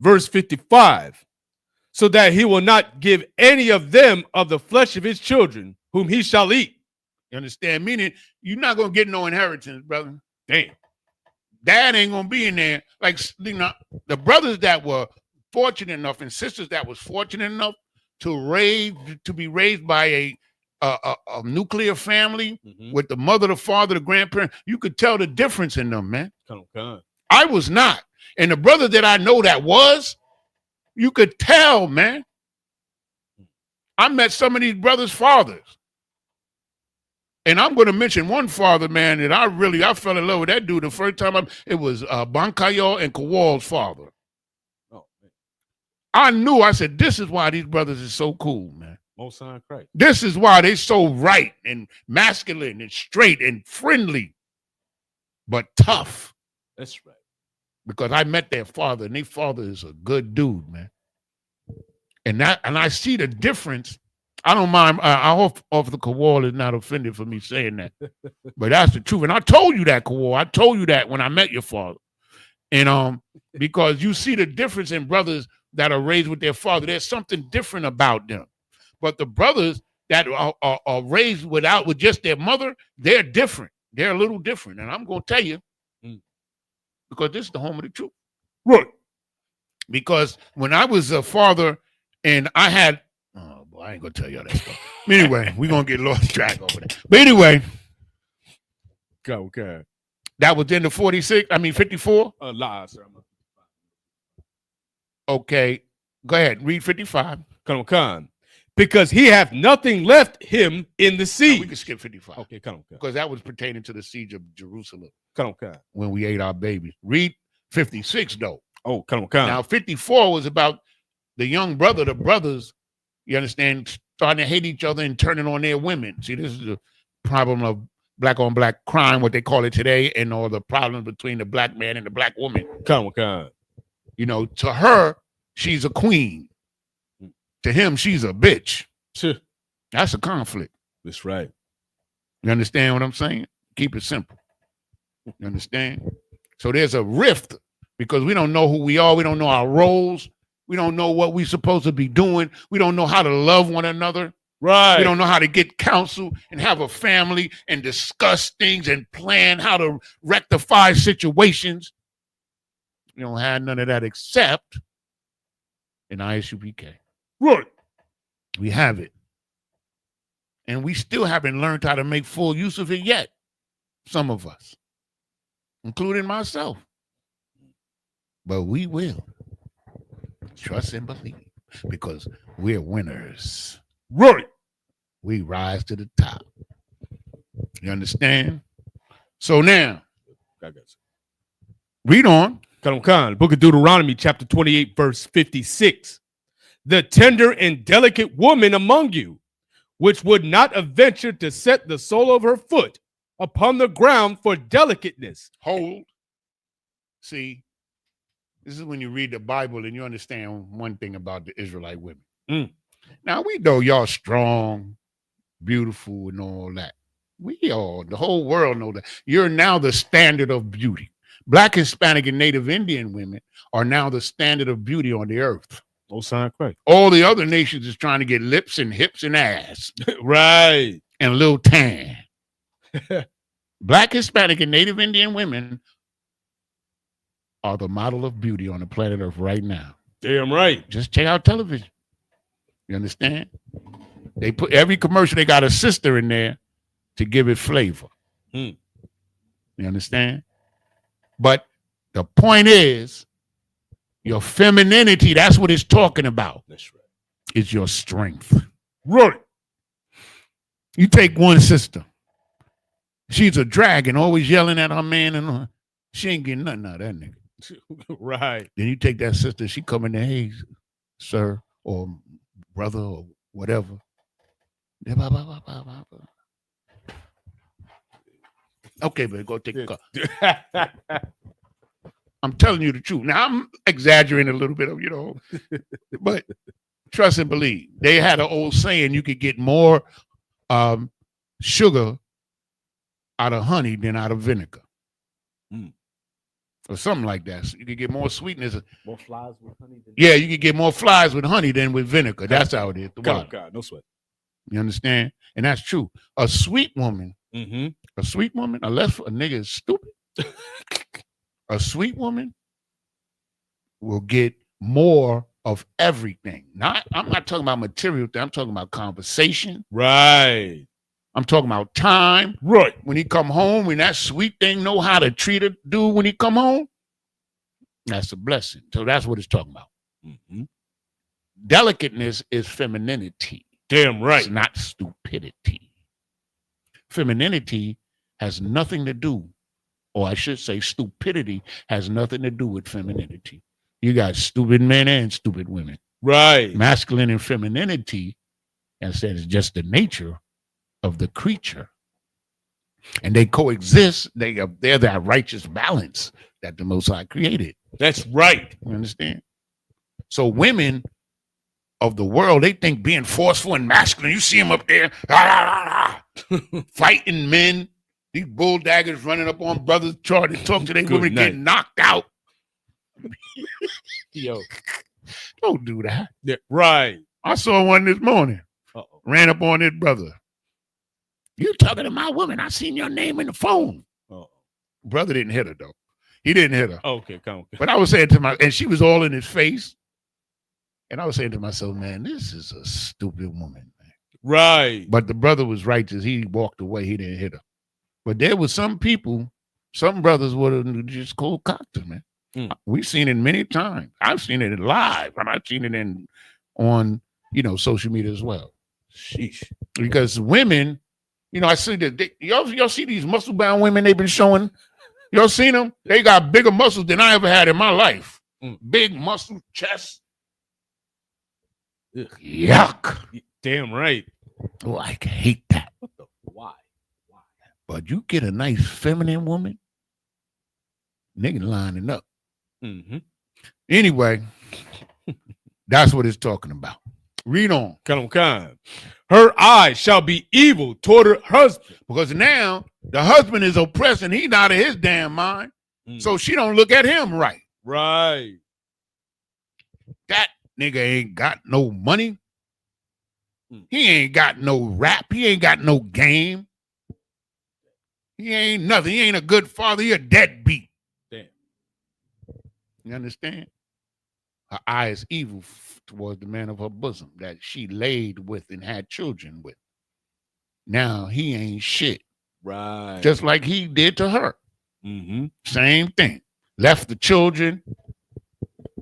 Verse 55. So that he will not give any of them of the flesh of his children, whom he shall eat. You understand? Meaning, you're not going to get no inheritance, brother. Damn. Dad ain't going to be in there. Like, you know, the brothers that were fortunate enough and sisters that was fortunate enough to be raised by a nuclear family with the mother, the father, the grandparent, you could tell the difference in them, man. I was not. And the brother that I know that was, you could tell, man. I met some of these brothers' fathers. And I'm going to mention one father, man, that I fell in love with that dude the first time. It was Bankayo and Kowal's father. Oh, man. I knew, I said, this is why these brothers are so cool, man. Most High Christ. This is why they're so right and masculine and straight and friendly, but tough. That's right. Because I met their father, and their father is a good dude, man. And I see the difference. I don't mind. I hope the Kowal is not offended for me saying that, but that's the truth. And I told you that, Kowal. I told you that when I met your father, and because you see the difference in brothers that are raised with their father. There's something different about them. But the brothers that are raised with just their mother, they're different. They're a little different, and I'm gonna tell you. Because this is the home of the truth. Right. Because when I was a father and I had, oh boy, I ain't gonna tell you all that stuff. Anyway, we're gonna get lost track over that. But anyway, okay. That was in the 54? Lies, sir. Okay. Go ahead, read 55. Khan. Because he hath nothing left him in the siege. No, we can skip 55. Okay, Khan. Because that was pertaining to the siege of Jerusalem. Khan. When we ate our babies. Read 56 though. Oh, Khan. Now 54 was about the young brother, the brothers, you understand, starting to hate each other and turning on their women. See, this is the problem of black on black crime, what they call it today, and all the problems between the black man and the black woman. Khan. You know, to her, she's a queen. To him, she's a bitch. That's a conflict. That's right. You understand what I'm saying? Keep it simple. You understand? So there's a rift because we don't know who we are. We don't know our roles. We don't know what we're supposed to be doing. We don't know how to love one another. Right. We don't know how to get counsel and have a family and discuss things and plan how to rectify situations. We don't have none of that except in ISUPK. Right. We have it. And we still haven't learned how to make full use of it yet. Some of us, including myself. But we will. Trust and believe. Because we're winners. Right. We rise to the top. You understand? So now, read on. Khan, Book of Deuteronomy, chapter 28, verse 56. The tender and delicate woman among you, which would not adventure to set the sole of her foot upon the ground for delicateness. Hold. See, this is when you read the Bible and you understand one thing about the Israelite women. Now, we know y'all strong, beautiful, and all that. The whole world know that. You're now the standard of beauty. Black, Hispanic, and Native Indian women are now the standard of beauty on the earth. All the other nations is trying to get lips and hips and ass. Right. And a little tan. Black, Hispanic, and Native Indian women are the model of beauty on the planet Earth right now. Damn right. Just check out television. You understand? They put every commercial, they got a sister in there to give it flavor. You understand? But the point is, your femininity, that's what it's talking about. That's right. It's your strength. Right. You take one sister. She's a dragon, always yelling at her man, and she ain't getting nothing out of that nigga. Right. Then you take that sister, she come in there, hey, sir, or brother, or whatever. Okay, but go take a car. I'm telling you the truth. Now, I'm exaggerating a little bit, but trust and believe. They had an old saying, you could get more sugar out of honey than out of vinegar. Mm. Or something like that. So you could get more sweetness. More flies with honey than Yeah, you could get more flies with honey than with vinegar. That's how it is. The water. God, no sweat. You understand? And that's true. A sweet woman, unless a nigga is stupid, a sweet woman will get more of everything. I'm not talking about material thing. I'm talking about conversation. Right. I'm talking about time. Right. When he come home, when that sweet thing know how to treat a dude when he come home, that's a blessing. So that's what it's talking about. Mm-hmm. Delicateness is femininity. Damn right. It's not stupidity. Femininity has nothing to do, or I should say stupidity has nothing to do with femininity. You got stupid men and stupid women. Right. Masculine and femininity, as I said, is just the nature of the creature. And they coexist. They're that righteous balance that the Most High created. That's right. You understand? So women of the world, they think being forceful and masculine, you see them up there, fighting men, these bull daggers running up on brothers, trying to talk to their women, getting knocked out. Yo, don't do that. Yeah, right. I saw one this morning. Uh-oh. Ran up on his brother. You talking to my woman? I seen your name in the phone. Uh-oh. Brother didn't hit her though. He didn't hit her. Okay, come on. But I was saying to and she was all in his face. And I was saying to myself, man, this is a stupid woman, man. Right. But the brother was righteous. He walked away. He didn't hit her. But there was some people, some brothers would have just cold cocked her, man. We've seen it many times. I've seen it live, and I've seen it on social media as well. Sheesh. Because women, I see that y'all see these muscle bound women they've been showing. Y'all seen them? They got bigger muscles than I ever had in my life. Big muscle chest. Ugh. Yuck. Damn right. Oh, I hate that. What the? Why? But you get a nice feminine woman, nigga lining up. Mm-hmm. Anyway, that's what it's talking about. Read on. Come. Her eyes shall be evil toward her husband. Because now the husband is oppressed and he's out of his damn mind. So she don't look at him right. Right. That nigga ain't got no money. He ain't got no rap. He ain't got no game. He ain't nothing. He ain't a good father. He a deadbeat. Damn. You understand? Her eye is evil towards the man of her bosom that she laid with and had children with. Now he ain't shit. Right. Just like he did to her. Mm-hmm. Same thing. Left the children,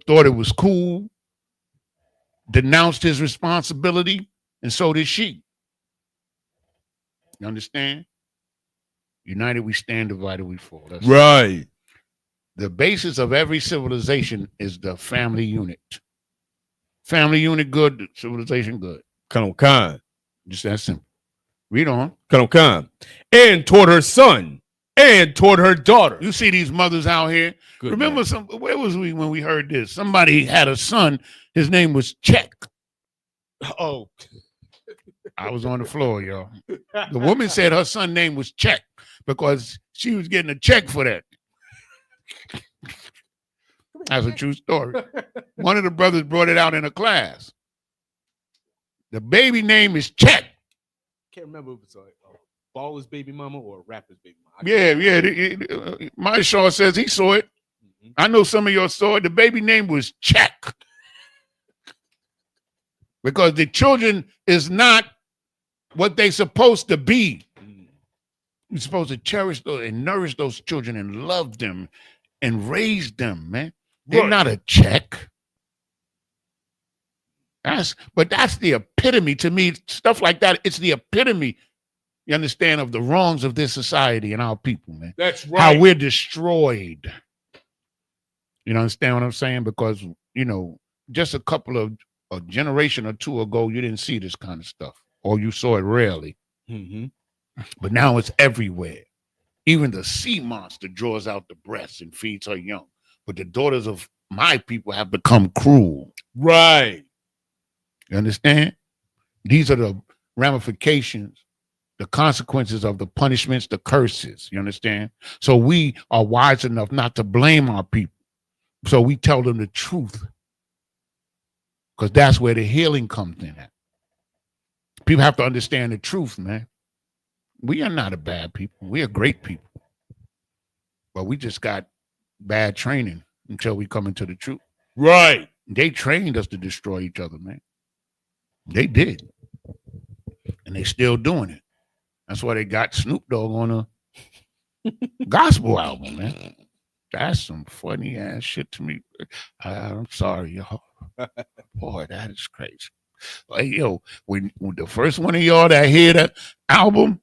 thought it was cool, denounced his responsibility, and so did she. You understand? United we stand, divided we fall. That's right. The basis of every civilization is the family unit. Family unit good, civilization good. Come. Just that simple. Read on. Come. And toward her son, and toward her daughter. You see these mothers out here. Good Remember where was we when we heard this? Somebody had a son. His name was Check. Oh. I was on the floor, y'all. The woman said her son's name was Check because she was getting a check for that. That's a true story. One of the brothers brought it out in a class. The baby name is Check. Can't remember if it's a baller's baby mama or a rapper's baby mama. Yeah. My Shaw says he saw it. Mm-hmm. I know some of y'all saw it. The baby name was Check. Because the children is not what they supposed to be. You're supposed to cherish those and nourish those children and love them and raise them, man. They're not a check. That's the epitome to me. Stuff like that, it's the epitome, you understand, of the wrongs of this society and our people, man. That's right. How we're destroyed. You understand what I'm saying? Because, just a generation or two ago, you didn't see this kind of stuff, or you saw it rarely. Mm-hmm. But now it's everywhere. Even the sea monster draws out the breast and feeds her young. But the daughters of my people have become cruel. Right. You understand? These are the ramifications the consequences of the punishments, the curses. You understand? So we are wise enough not to blame our people. So we tell them the truth, because that's where the healing comes in at. People have to understand the truth, man. We are not a bad people. We are great people. But we just got bad training until we come into the truth. Right. They trained us to destroy each other, man. They did. And they still doing it. That's why they got Snoop Dogg on a gospel album, man. That's some funny ass shit to me. I'm sorry, y'all. Boy, that is crazy. Hey, yo, when the first one of y'all that hear that album,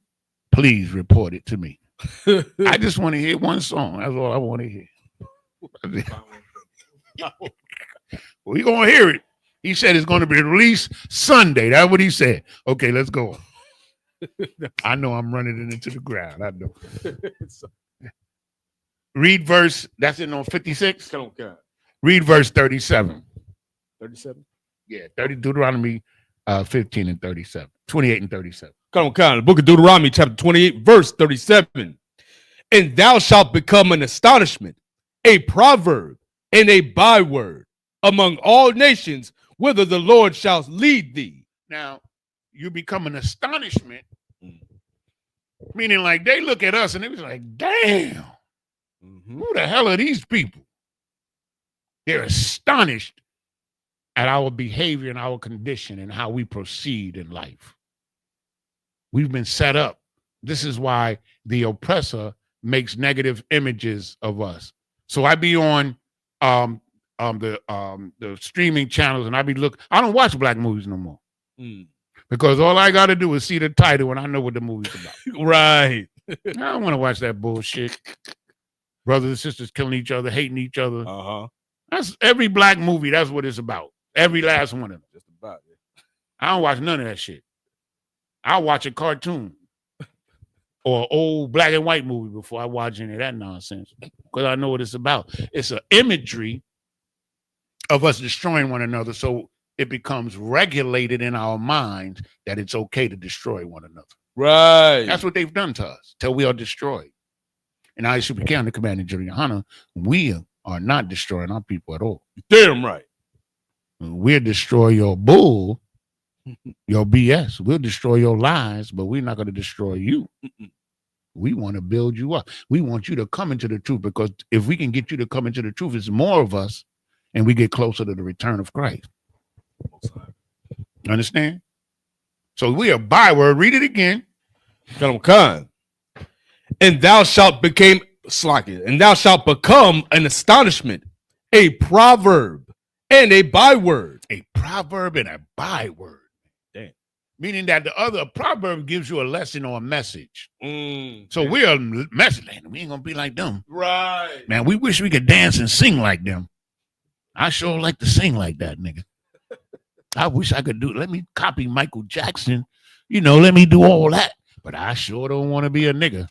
please report it to me. I just want to hear one song. That's all I want to hear. We gonna hear it. He said it's gonna be released Sunday. That's what he said. Okay, let's go. I know I'm running it into the ground. I know. Read verse. That's in on 56. Come on, God. Read verse 37. 37. Yeah, 30 Deuteronomy 15 and 37. 28 and 37. Come on, God. The book of Deuteronomy, chapter 28, verse 37. And thou shalt become an astonishment, a proverb, and a byword among all nations, whither the Lord shall lead thee. Now, you become an astonishment, meaning like they look at us and they was like, damn, who the hell are these people? They're astonished at our behavior and our condition and how we proceed in life. We've been set up. This is why the oppressor makes negative images of us. So I be on the streaming channels and I don't watch black movies no more. Because all I got to do is see the title and I know what the movie's about. Right. I don't want to watch that bullshit. Brothers and sisters killing each other, hating each other. That's every black movie. That's what it's about. Every last one of them. Just about it. I don't watch none of that shit. I'll watch a cartoon or an old black and white movie before I watch any of that nonsense, because I know what it's about. It's an imagery of us destroying one another, so it becomes regulated in our minds that it's okay to destroy one another. Right. That's what they've done to us till we are destroyed. And Isupk Durham, the Commander General Hunter, we are not destroying our people at all. Damn right. We'll destroy your bull, your BS. We'll destroy your lies, but we're not going to destroy you. We want to build you up. We want you to come into the truth, because if we can get you to come into the truth, it's more of us, and we get closer to the return of Christ. Understand? So we are byword. Read it again. Khan. And thou shalt become an astonishment, a proverb, and a byword. A proverb and a byword. Damn. Meaning that the other proverb gives you a lesson or a message. So we are message. We ain't gonna be like them. Right. Man, we wish we could dance and sing like them. I sure like to sing like that, nigga. I wish I could let me copy Michael Jackson. Let me do all that. But I sure don't want to be a nigga.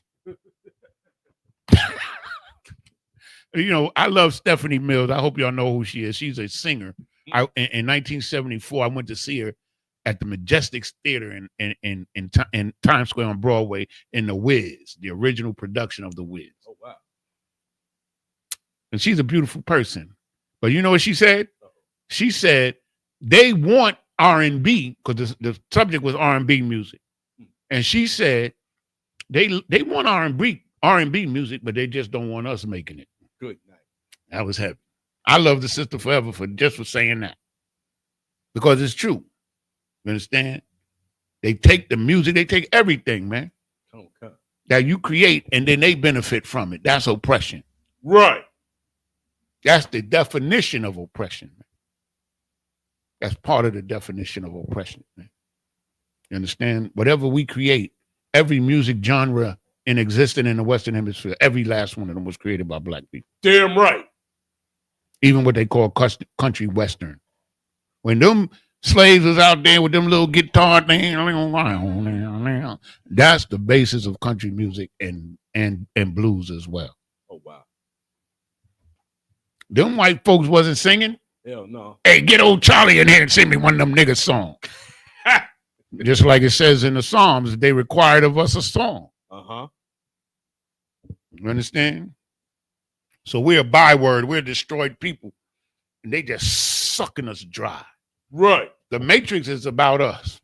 I love Stephanie Mills. I hope y'all know who she is. She's a singer. In 1974, I went to see her at the Majestic Theater in Times Square on Broadway in The Wiz, the original production of The Wiz. Oh, wow. And she's a beautiful person. But you know what she said? She said they want R&B, because the subject was R&B music. And she said they want R&B music, but they just don't want us making it. Good night. That was heavy. I love the sister forever for saying that, because it's true. You understand? They take the music, they take everything, man, that you create, and then they benefit from it. That's oppression. Right. That's the definition of oppression, man. That's part of the definition of oppression, man. You understand? Whatever we create, every music genre in existence in the Western Hemisphere, every last one of them was created by black people. Damn right. Even what they call country Western. When them slaves was out there with them little guitar things, that's the basis of country music and blues as well. Oh, wow. Them white folks wasn't singing. Hell no. Hey, get old Charlie in here and sing me one of them nigga songs. Just like it says in the Psalms, they required of us a song. Uh-huh. You understand? So we're a byword. We're destroyed people. And they just sucking us dry. Right. The Matrix is about us.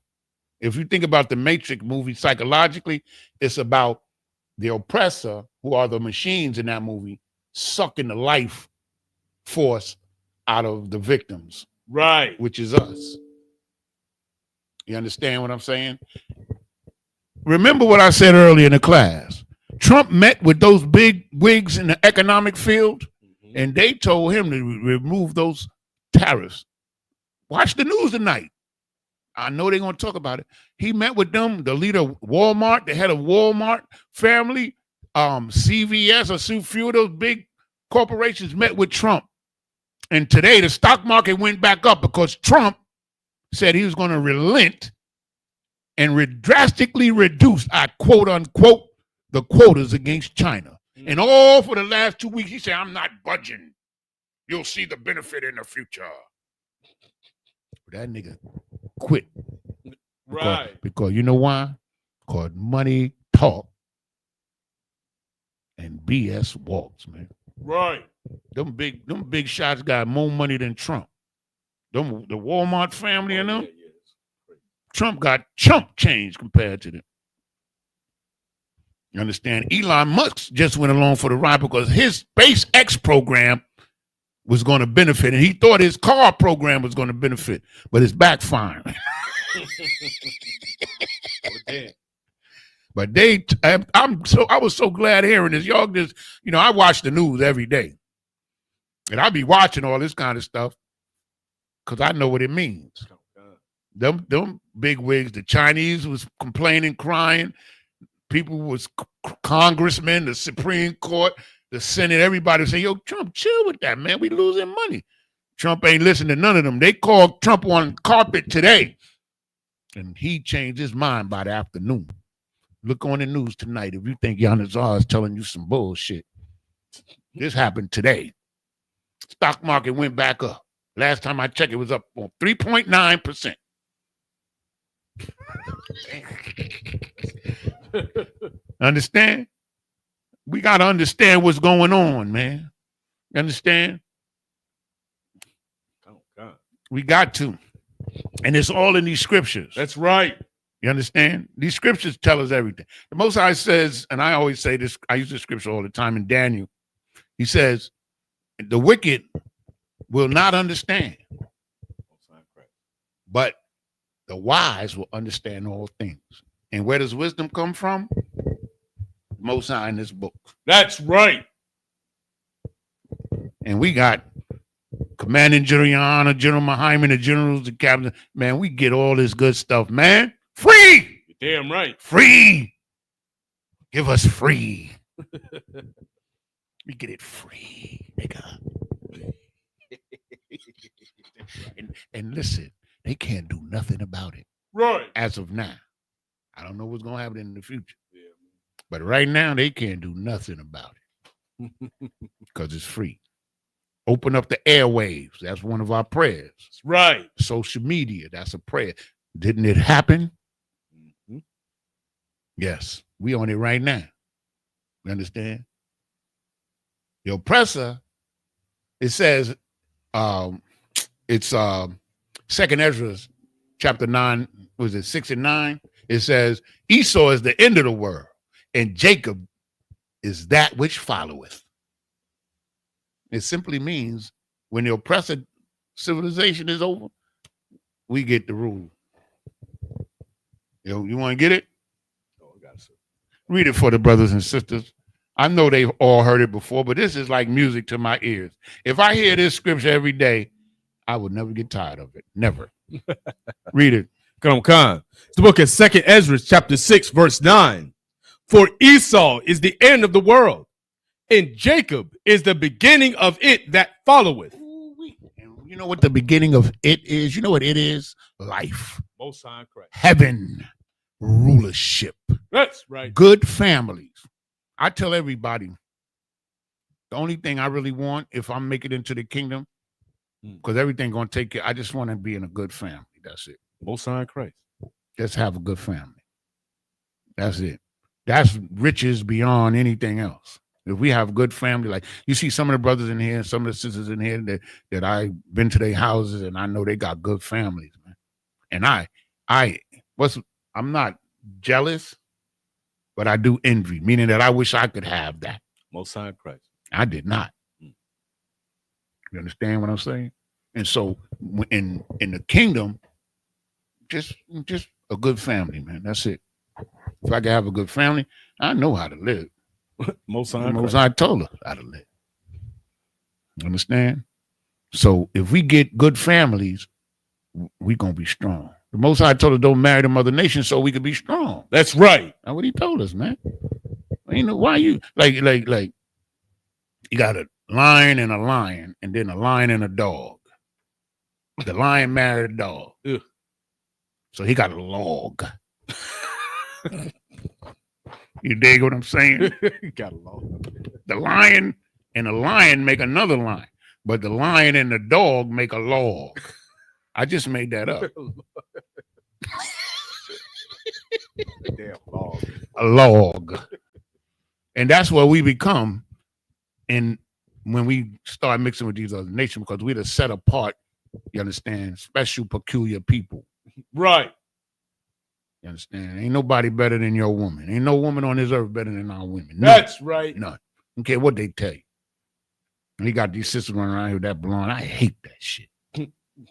If you think about the Matrix movie psychologically, it's about the oppressor, who are the machines in that movie, sucking the life force out of the victims, Right. which is us. You understand what I'm saying? Remember what I said earlier in the class. Trump met with those big wigs in the economic field, and they told him to remove those tariffs. Watch the news tonight. I know they're going to talk about it. He met with them, the leader of Walmart, the head of Walmart family, CVS, a few of those big corporations met with Trump. And today the stock market went back up because Trump said he was going to relent and drastically reduce, I quote unquote, the quotas against China. And all for the last 2 weeks, he said, I'm not budging. You'll see the benefit in the future. That nigga quit. Right. Because you know why? Because money talk and BS walks, man. Right. Them big shots got more money than Trump. The Walmart family and them. Yeah. Trump got chump change compared to them. You understand? Elon Musk just went along for the ride because his SpaceX program was going to benefit, and he thought his car program was going to benefit, but it's backfiring. But I was so glad hearing this. Y'all just, I watch the news every day, and I be watching all this kind of stuff because I know what it means. Them big wigs, the Chinese was complaining, crying. People was congressmen, the Supreme Court, the Senate, everybody say, yo, Trump, chill with that, man. We losing money. Trump ain't listening to none of them. They called Trump on carpet today, and he changed his mind by the afternoon. Look on the news tonight if you think Yanazar is telling you some bullshit. This happened today. Stock market went back up. Last time I checked, it was up on 3.9%. Understand? We got to understand what's going on, man. You understand? Oh, God. We got to. And it's all in these scriptures. That's right. You understand? These scriptures tell us everything. The Most High says, and I always say this, I use this scripture all the time in Daniel. He says, the wicked will not understand, but the wise will understand all things. And where does wisdom come from? Most High in this book. That's right. And we got Commanding General, General Mahimon, the generals, the captains. Man, we get all this good stuff, man. Free. You're damn right. Free. Give us free. We get it free, nigga. And listen, they can't do nothing about it. Right. As of now. I don't know what's going to happen in the future. Yeah. But right now, they can't do nothing about it. Because it's free. Open up the airwaves. That's one of our prayers. Right. Social media. That's a prayer. Didn't it happen? Mm-hmm. Yes. We on it right now. You understand? The oppressor, it says, it's 2nd Ezra, chapter 9, was it 6 and 9? It says, Esau is the end of the world, and Jacob is that which followeth. It simply means when the oppressor civilization is over, we get the rule. You want to get it? Oh, I got it. Read it for the brothers and sisters. I know they've all heard it before, but this is like music to my ears. If I hear this scripture every day, I would never get tired of it. Never. Read it. Come on. It's the book of 2nd Ezra, chapter 6, verse 9. For Esau is the end of the world, and Jacob is the beginning of it that followeth. And you know what the beginning of it is? You know what it is? Life. Most High Christ. Heaven. Rulership. That's right. Good families. I tell everybody, the only thing I really want, if I'm making it into the kingdom, because everything going to take care, I just want to be in a good family. That's it. Most High Christ. Just have a good family. That's it. That's riches beyond anything else. If we have a good family, like you see some of the brothers in here, some of the sisters in here that I've been to their houses and I know they got good families, man. And I'm not jealous, but I do envy, meaning that I wish I could have that. Most High Christ. I did not. You understand what I'm saying? And so in the kingdom, just a good family, man. That's it. If I can have a good family, I know how to live. Most High Most I told her how to live. You understand? So if we get good families, we gonna be strong. The Most High told us don't marry the mother nation so we could be strong. That's right. That's what he told us, man. You know why you like you got a lion, and then a lion and a dog. The lion married a dog. Ugh. So he got a log. You dig what I'm saying? Got a log. The lion and a lion make another lion, but the lion and the dog make a log. I just made that up. Damn log. A log. And that's what we become when we start mixing with these other nations, because we're the set apart, you understand, special, peculiar people. Right. You understand? Ain't nobody better than your woman. Ain't no woman on this earth better than our women. None. That's right. None. Don't care what they tell you. We got these sisters running around here with that blonde. I hate that shit.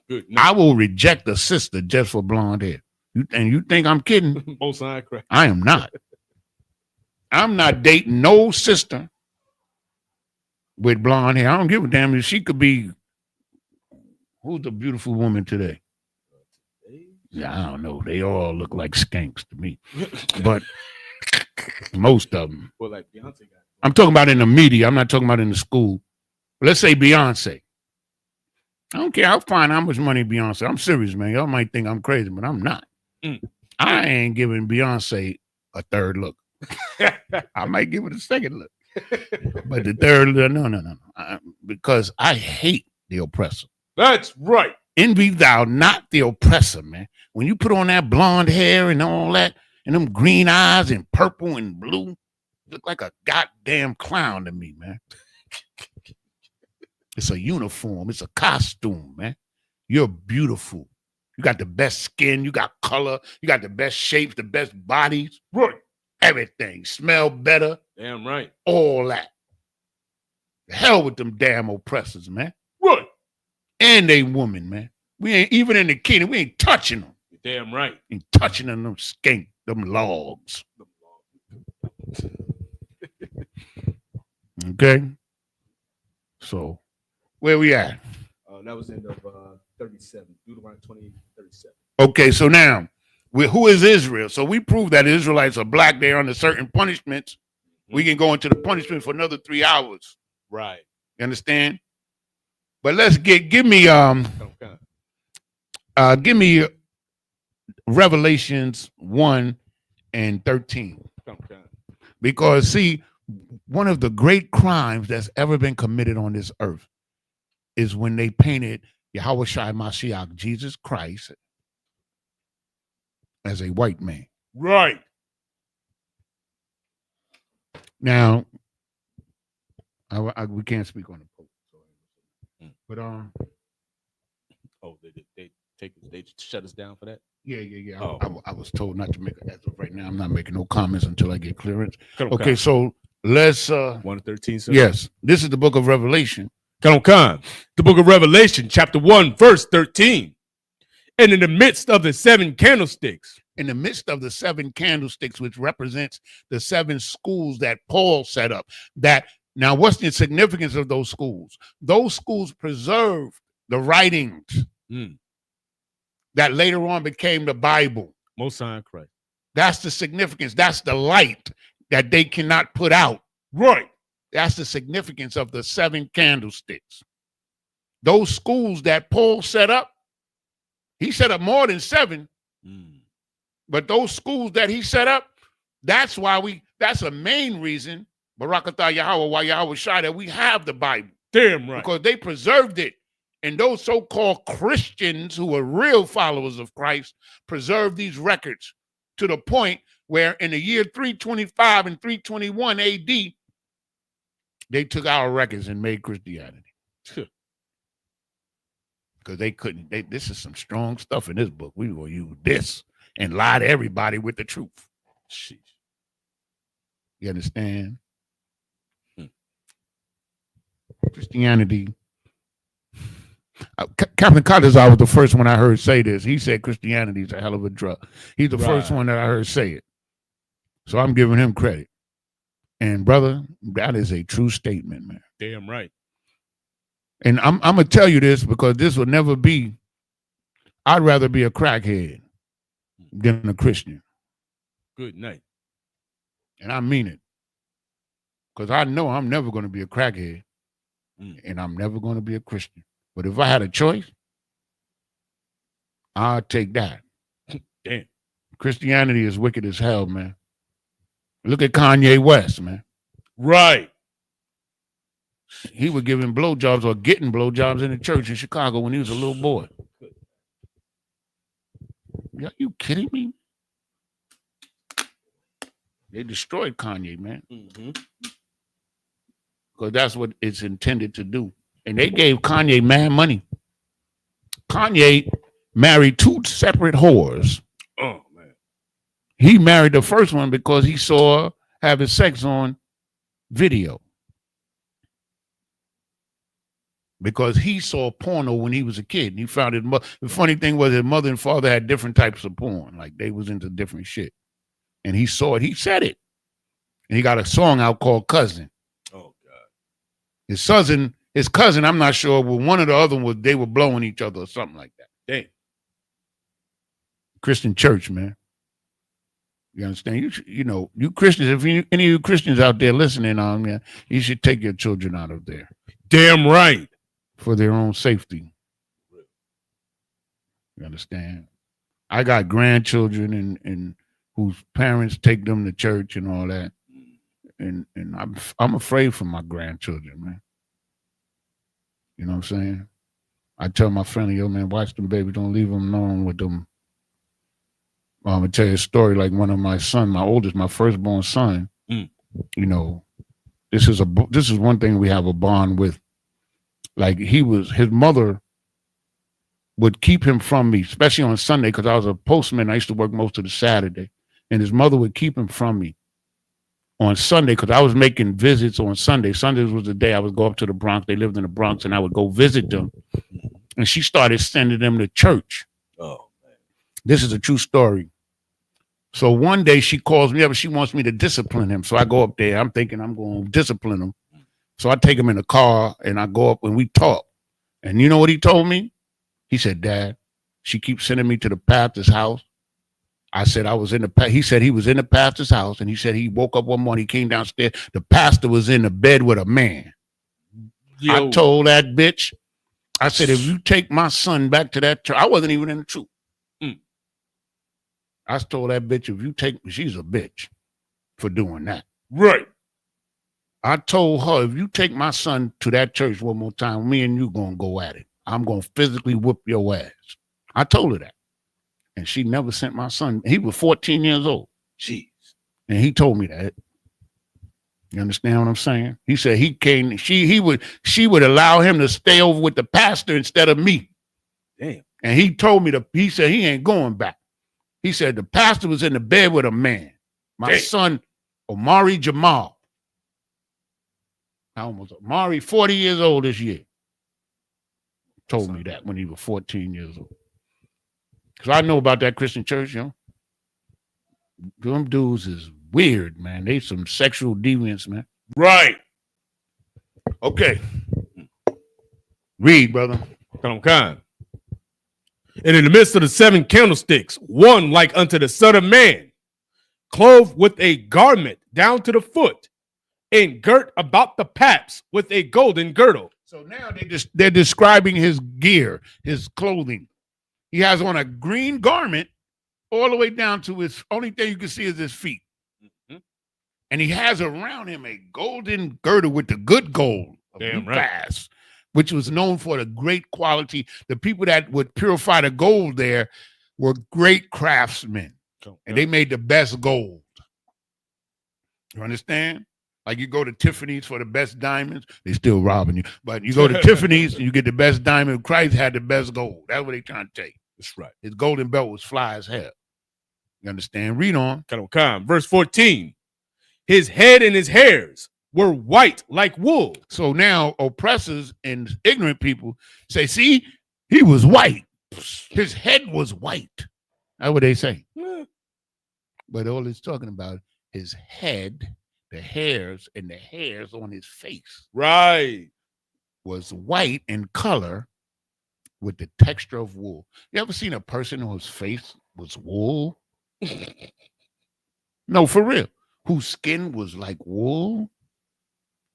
Good. No. I will reject a sister just for blonde hair. You think I'm kidding? Most High Christ. I am not. I'm not dating no sister with blonde hair. I don't give a damn if she could be. Who's the beautiful woman today? Yeah, I don't know. They all look like skanks to me, but most of them. Well, like Beyonce got. I'm talking about in the media. I'm not talking about in the school. Let's say Beyonce. I don't care how fine, how much money Beyonce. I'm serious, man. Y'all might think I'm crazy, but I'm not. I ain't giving Beyonce a third look. I might give it a second look, but the third look, no. Because I hate the oppressor. That's right. Envy thou not the oppressor, man. When you put on that blonde hair and all that, and them green eyes and purple and blue, look like a goddamn clown to me, man. It's a uniform. It's a costume, man. You're beautiful. You got the best skin. You got color. You got the best shapes, the best bodies. Right. Everything. Smell better. Damn right. All that. The hell with them damn oppressors, man. Right. And they women, man. We ain't even in the kingdom. We ain't touching them. You're damn right. Ain't touching them skink, them logs. Okay. So where we at? That was end of 37. Deuteronomy 28:37. Okay, so now who is Israel? So we prove that Israelites are black. They're under certain punishments. We can go into the punishment for another 3 hours. Right. You understand? But let's give me Revelations 1 and 13. Because see, one of the great crimes that's ever been committed on this earth is when they painted Yahweh Shai Mashiach, Jesus Christ, as a white man. Right. Now, we can't speak on the Pope. But they shut us down for that. Yeah. Oh. I was told not to make it as of right now. I'm not making no comments until I get clearance. Okay, so let's 1 to 13. Sir? Yes, this is the book of Revelation. The book of Revelation, chapter 1, verse 13. And in the midst of the 7 candlesticks. In the midst of the 7 candlesticks, which represents the 7 schools that Paul set up. Now, what's the significance of those schools? Those schools preserved the writings that later on became the Bible. Most High Christ. That's the significance. That's the light that they cannot put out. Right. That's the significance of the 7 candlesticks. Those schools that Paul set up, he set up more than 7. But those schools that he set up, that's a main reason, Barakatah Yahweh, why Yahweh Shai, that we have the Bible. Damn right. Because they preserved it And those so-called Christians who are real followers of Christ preserve these records to the point where in the year 325 and 321 AD, they took our records and made Christianity. Because they couldn't. This is some strong stuff in this book. We will use this and lie to everybody with the truth. Sheesh. You understand? Christianity. Captain Cotterzar was the first one I heard say this. He said Christianity is a hell of a drug. He's the first one that I heard say it. So I'm giving him credit. And brother, that is a true statement, man. Damn right. And I'm gonna tell you this because this will never be. I'd rather be a crackhead than a Christian. Good night. And I mean it. Because I know I'm never going to be a crackhead. And I'm never going to be a Christian. But if I had a choice, I'd take that. Damn. Christianity is wicked as hell, man. Look at Kanye West, man. Right. He was giving blowjobs or getting blowjobs in the church in Chicago when he was a little boy. Are you kidding me? They destroyed Kanye, man. Because that's what it's intended to do. And they gave Kanye mad money. Kanye married 2 separate whores. Oh, man. He married the first one because he saw her having sex on video. Because he saw porno when he was a kid. And he found his mother. The funny thing was his mother and father had different types of porn. Like they was into different shit. And he saw it. He said it. And he got a song out called Cousin. Oh, God. His cousin, I'm not sure, but one of the other was they were blowing each other or something like that. Damn. Christian church, man. You understand? You Christians, if any of you Christians out there listening on me, you should take your children out of there. Damn right. For their own safety. You understand? I got grandchildren and whose parents take them to church and all that. And I'm afraid for my grandchildren, man. You know what I'm saying? I tell my friend, yo, man, watch them, baby. Don't leave them alone with them. I'm going to tell you a story like one of my son, my oldest, my firstborn son. You know, this is one thing we have a bond with. Like his mother would keep him from me, especially on Sunday, because I was a postman. I used to work most of the Saturday. And his mother would keep him from me on Sunday because I was making visits on Sunday. Sundays was the day I would go up to the Bronx. They lived in the Bronx, and I would go visit them. And she started sending them to church. Oh, man. This is a true story. So one day she calls me up and she wants me to discipline him. So I go up there. I'm thinking I'm going to discipline him. So I take him in the car and I go up and we talk. And you know what he told me? He said, Dad, she keeps sending me to the pastor's house. I said he said he was in the pastor's house, and he said he woke up one morning, he came downstairs. The pastor was in the bed with a man. Yo. I told that bitch, I said, if you take my son back to that church, I wasn't even in the truth. I told that bitch, if you take me, she's a bitch for doing that. Right. I told her, if you take my son to that church one more time, me and you gonna go at it. I'm gonna physically whoop your ass. I told her that. And she never sent my son. He was 14 years old. Jeez. And he told me that. You understand what I'm saying? He said she would allow him to stay over with the pastor instead of me. Damn. And he told me he said he ain't going back. He said the pastor was in the bed with a man. My son, Omari Jamal. Omari, 40 years old this year. Told me that when he was 14 years old. Because I know about that Christian church, you know. Them dudes is weird, man. They some sexual deviants, man. Right. Okay. Read, brother. Come on. And in the midst of the 7 candlesticks, one like unto the Son of Man, clothed with a garment down to the foot, and girt about the paps with a golden girdle. So now they're describing his gear, his clothing. He has on a green garment all the way down to his, only thing you can see is his feet. And he has around him a golden girdle with the good gold. Damn right. which was known for the great quality. The people that would purify the gold there were great craftsmen, and they made the best gold. You understand? Like you go to Tiffany's for the best diamonds, they still robbing you. But you go to Tiffany's and you get the best diamond. Christ had the best gold. That's what they trying to take. That's right. His golden belt was fly as hell. You understand? Read on. Verse 14. His head and his hairs were white like wool. So now oppressors and ignorant people say, see, he was white. His head was white. That's what they say. Yeah. But all it's talking about, his head, the hairs and the hairs on his face, Right. was white in color with the texture of wool. You ever seen a person whose face was wool? No, for real. Whose skin was like wool?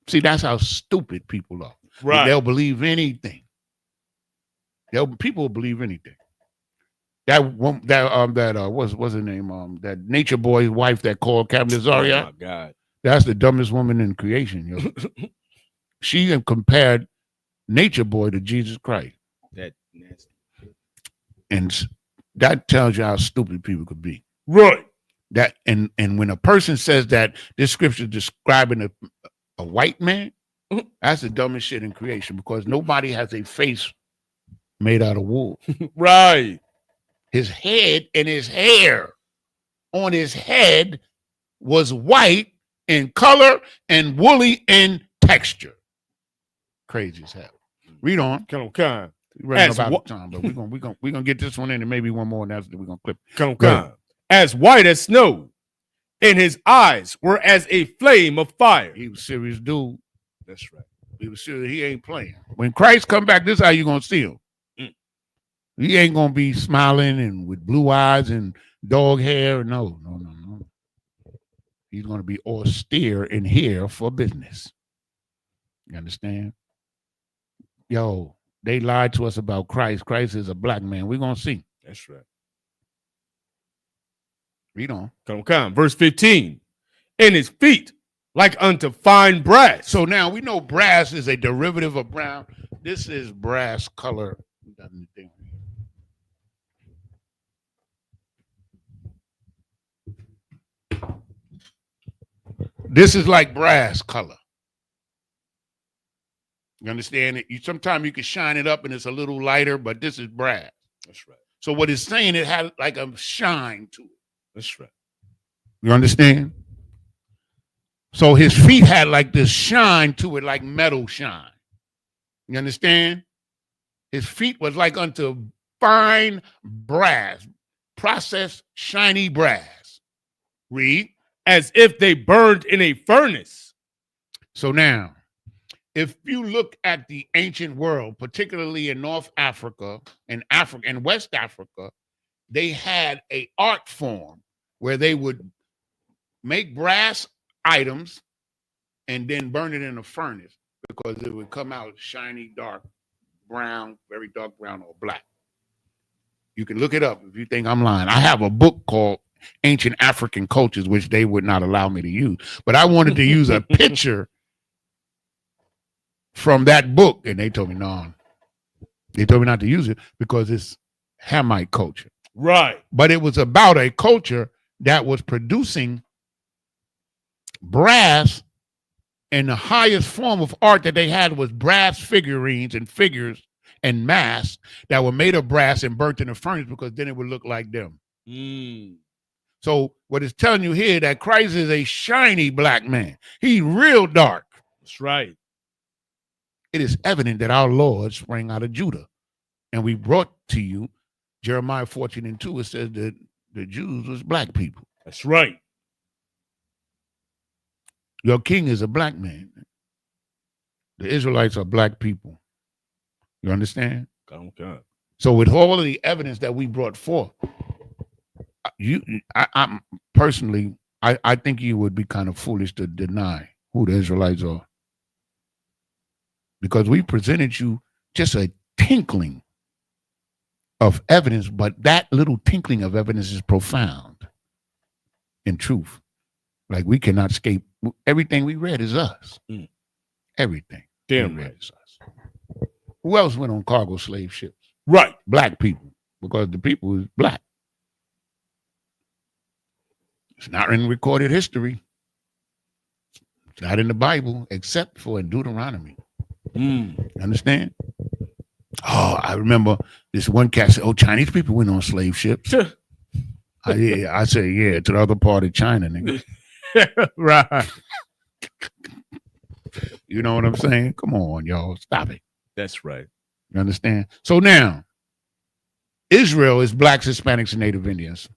See, that's how stupid people are. Right. They'll believe anything. People will believe anything. What's her name? That Nature Boy's wife that called Captain Zaria. Oh my God. That's the dumbest woman in creation, yo. She compared Nature Boy to Jesus Christ. That nasty. And that tells you how stupid people could be. Right. That and when a person says that this scripture is describing a white man, that's the dumbest shit in creation, because nobody has a face made out of wool. Right. His head and his hair on his head was white in color and woolly in texture. Crazy as hell. Read on. Come on. We're running about time, but we're gonna get this one in and maybe one more, and that's we're gonna clip. Come on. As white as snow, and his eyes were as a flame of fire. He was serious dude. That's right. He was serious. He ain't playing. When Christ come back, this is how you gonna see him. He ain't gonna be smiling and with blue eyes and dog hair. No. He's gonna be austere in here for business. You understand? Yo, they lied to us about Christ. Christ is a black man. We're gonna see. That's right. Read on. Come. Verse 15. And his feet like unto fine brass. So now we know brass is a derivative of brown. This is brass color. This is like brass color. You understand it? Sometimes you can shine it up and it's a little lighter, but this is brass. That's right. So what it's saying, it had like a shine to it. That's right. You understand? So his feet had like this shine to it, like metal shine. You understand? His feet was like unto fine brass, processed shiny brass. Read. As if they burned in a furnace. So now, if you look at the ancient world, particularly in North Africa and West Africa, they had an art form where they would make brass items and then burn it in a furnace, because it would come out shiny, dark brown, very dark brown or black. You can look it up if you think I'm lying. I have a book called Ancient African Cultures, which they would not allow me to use. But I wanted to use a picture from that book, and they told me no. They told me not to use it because it's Hamite culture. Right. But it was about a culture that was producing brass, and the highest form of art that they had was brass figurines and figures and masks that were made of brass and burnt in the furnace, because then it would look like them. So what it's telling you here, that Christ is a shiny black man. He's real dark. That's right. It is evident that our Lord sprang out of Judah. And we brought to you Jeremiah 14:2. It says that the Jews was black people. That's right. Your king is a black man. The Israelites are black people. You understand? Okay. So with all of the evidence that we brought forth, I personally think you would be kind of foolish to deny who the Israelites are, because we presented you just a tinkling of evidence, but that little tinkling of evidence is profound in truth. Like, we cannot escape. Everything we read is us. Everything. Damn we right. read is us. Who else went on cargo slave ships? Right. Black people, because the people was black. It's not in recorded history. It's not in the Bible, except for in Deuteronomy. You understand? Oh, I remember this one cat said, "Oh, Chinese people went on slave ships." I say, "Yeah, to the other part of China, nigga." Right. You know what I'm saying? Come on, y'all, stop it. That's right. You understand? So now, Israel is blacks, Hispanics, and Native Indians.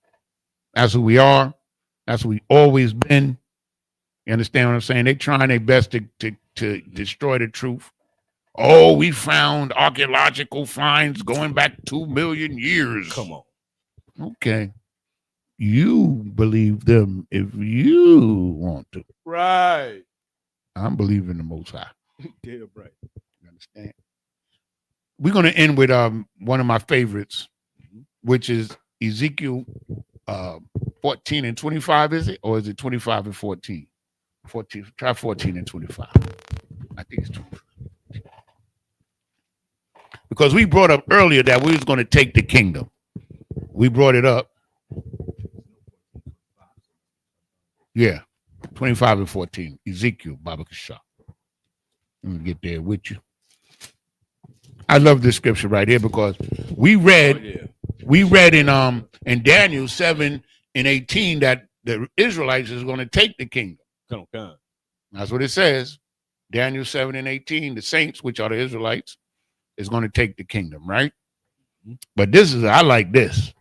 That's who we are. That's who we always been. You understand what I'm saying? They trying their best to destroy the truth. Oh, we found archaeological finds going back 2 million years. Come on. Okay. You believe them if you want to. Right. I'm believing the Most High. Damn right. You understand? We're going to end with one of my favorites, which is Ezekiel 14 and 25, is it? Or is it 25 and 14? 14. Try 14 and 25. I think it's 25. Because we brought up earlier that we was going to take the kingdom. We brought it up. Yeah, 25 and 14. Ezekiel, Baba Kasha. Let me get there with you. I love this scripture right here because we read in Daniel 7 and 18 that the Israelites is going to take the kingdom. Come on. That's what it says. Daniel 7 and 18, the saints, which are the Israelites, is going to take the kingdom, right? But I like this.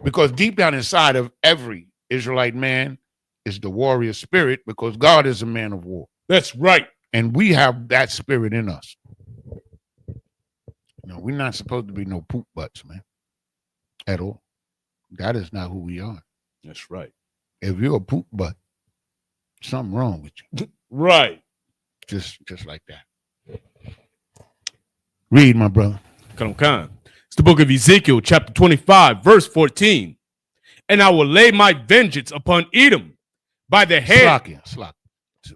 Because deep down inside of every Israelite man is the warrior spirit, because God is a man of war. That's right. And we have that spirit in us. No, we're not supposed to be no poop butts, man. At all. That is not who we are. That's right. If you're a poop butt, something wrong with you. Right. Just like that. Read, my brother. Come on. It's the book of Ezekiel, chapter 25, verse 14. And I will lay my vengeance upon Edom by the hand. Slack.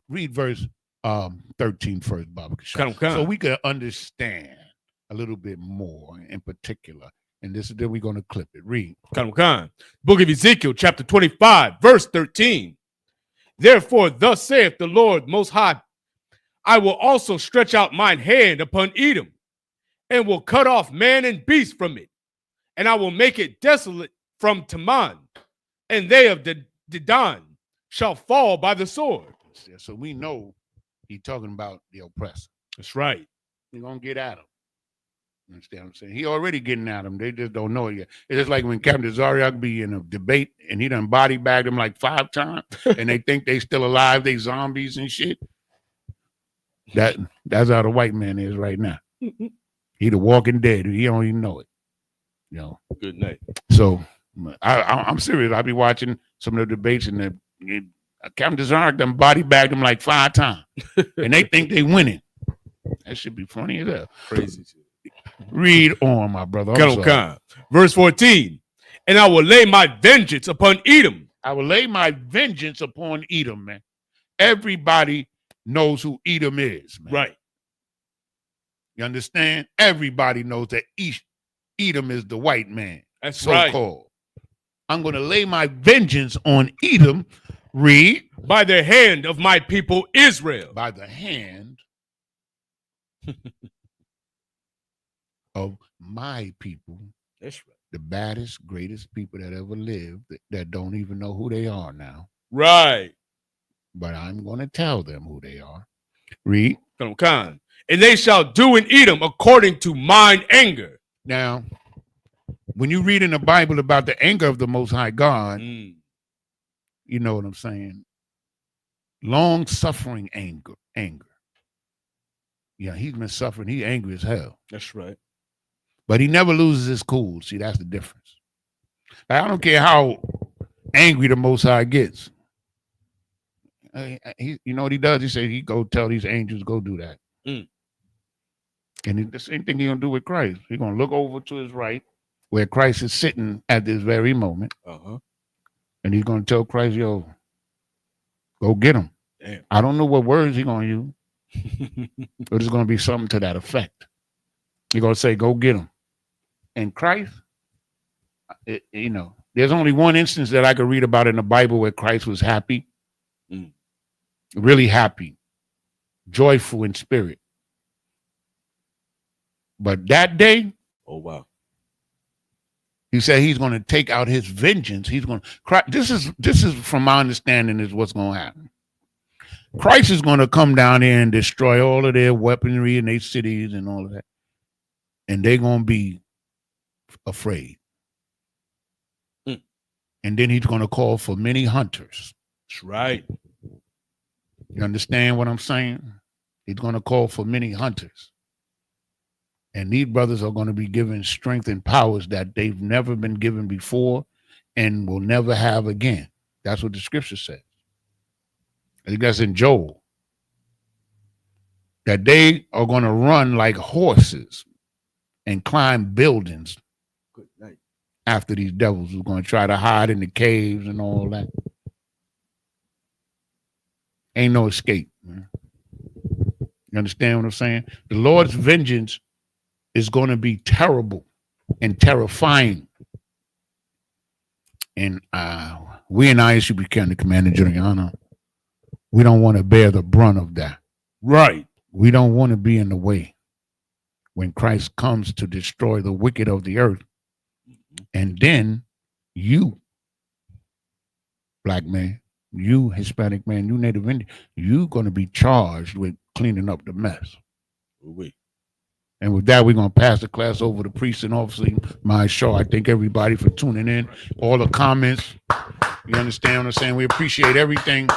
Read verse 13 first, Baba. Come. So we can understand a little bit more in particular. And then we're going to clip it. Read. Come. Book of Ezekiel, chapter 25, verse 13. Therefore, thus saith the Lord Most High, I will also stretch out mine hand upon Edom, and will cut off man and beast from it, and I will make it desolate from Teman, and they of Dedan shall fall by the sword. So we know he's talking about the oppressor. That's right. He's going to get at him. You understand what I'm saying? He already getting at them. They just don't know it yet. It's just like when Captain Zariak be in a debate and he done body bagged them like 5 times and they think they still alive, they zombies and shit. That's how the white man is right now. He the walking dead. He don't even know it. You know. Good night. So I'm serious. I be watching some of the debates and Captain Zariak done body bagged them like 5 times. And they think they winning. That should be funny as hell. Crazy shit. Read on, my brother. Verse 14. And I will lay my vengeance upon Edom. I will lay my vengeance upon Edom, man. Everybody knows who Edom is, man. Right. You understand? Everybody knows that Edom is the white man. That's so-called. Right. I'm going to lay my vengeance on Edom. Read. By the hand of my people Israel. By the hand of my people. That's right. The baddest, greatest people that ever lived that don't even know who they are now. Right. But I'm going to tell them who they are. Read. And they shall do in Edom according to mine anger. Now, when you read in the Bible about the anger of the Most High God, you know what I'm saying? Long-suffering anger. Yeah, he's been suffering. He's angry as hell. That's right. But he never loses his cool. See, that's the difference. Like, I don't care how angry the Most High gets. You know what he does? He says he go tell these angels, go do that. And the same thing he's going to do with Christ. He's going to look over to his right, where Christ is sitting at this very moment. And he's going to tell Christ, yo, go get him. Damn. I don't know what words he's going to use. But it's going to be something to that effect. You're going to say, go get them. And Christ, there's only one instance that I could read about in the Bible where Christ was happy, really happy, joyful in spirit. But that day, oh wow, he said he's going to take out his vengeance. He's going to cry. This is from my understanding is what's going to happen. Christ is going to come down there and destroy all of their weaponry and their cities and all of that. And they're going to be afraid. And then he's going to call for many hunters. that's right. You understand what I'm saying? He's going to call for many hunters. And these brothers are going to be given strength and powers that they've never been given before and will never have again. That's what the scripture says. I think that's in Joel. That they are going to run like horses and climb buildings. Good night. After these devils who are going to try to hide in the caves and all that. Ain't no escape, man. You understand what I'm saying? The Lord's vengeance is going to be terrible and terrifying. And we in Isupk County Commander General, we don't want to bear the brunt of that. Right. We don't want to be in the way when Christ comes to destroy the wicked of the earth. And then you, black man, you Hispanic man, you Native Indian, you're going to be charged with cleaning up the mess. Oui. And with that, we're going to pass the class over to Priest and obviously my show. I thank everybody for tuning in. All the comments, you understand what I'm saying? We appreciate everything.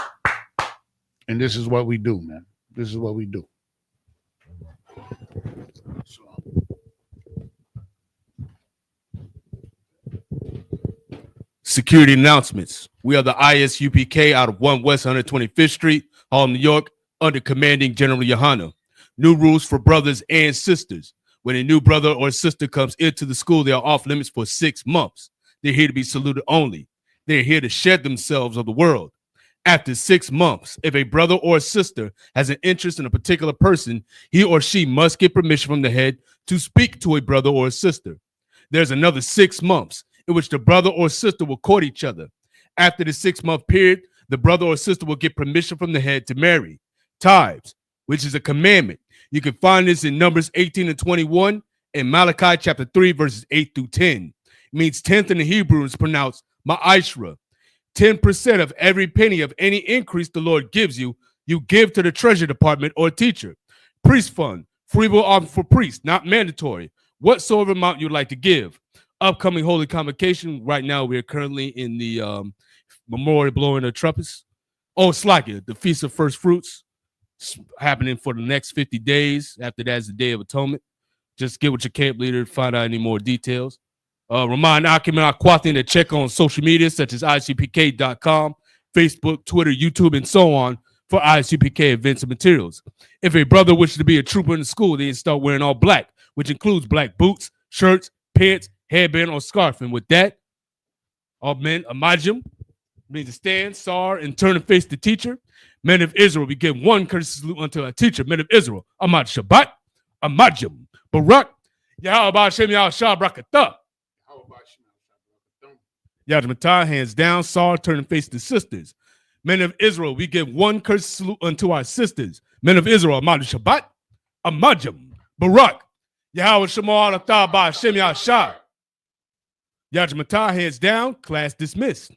And this is what we do, man. This is what we do. Security announcements. We are the ISUPK out of 1 West 125th Street, Harlem, New York, under commanding General Yohana. New rules for brothers and sisters. When a new brother or sister comes into the school, they are off limits for 6 months. They're here to be saluted only. They're here to shed themselves of the world. After 6 months, if a brother or sister has an interest in a particular person, he or she must get permission from the head to speak to a brother or a sister. There's another 6 months in which the brother or sister will court each other. After the 6-month period, the brother or sister will get permission from the head to marry. Tithes, which is a commandment. You can find this in Numbers 18 and 21 and Malachi chapter 3, verses 8 through 10. It means 10th in the Hebrew is pronounced ma'ashra. 10% of every penny of any increase the Lord gives you, you give to the treasury department or teacher. Priest fund, free will offer for priests, not mandatory. Whatsoever amount you'd like to give. Upcoming holy convocation. Right now, we are currently in the memorial blowing of trumpets. Oh, it's like it. The Feast of First Fruits. It's happening for the next 50 days. After that is the Day of Atonement. Just get with your camp leader to find out any more details. Remind Akim and Aquathin to check on social media such as isupk.com, Facebook, Twitter, YouTube, and so on for ISUPK events and materials. If a brother wishes to be a trooper in the school, they start wearing all black, which includes black boots, shirts, pants, headband, or scarf. And with that, all men, amajim, means to stand, sar, and turn and face the teacher. Men of Israel, we give one courtesy salute unto our teacher. Men of Israel, Amad Shabbat, Amajim, Barak, Yahweh Shem Yahshua Brakatah. Yajmatah, hands down, Sar, turn and face the sisters. Men of Israel, we give one courtesy salute unto our sisters. Men of Israel, Amad Shabbat, Amajim, Barak, Yahweh Shema Alatah Ba Shem Yahshua. Yajmatah, hands down, class dismissed.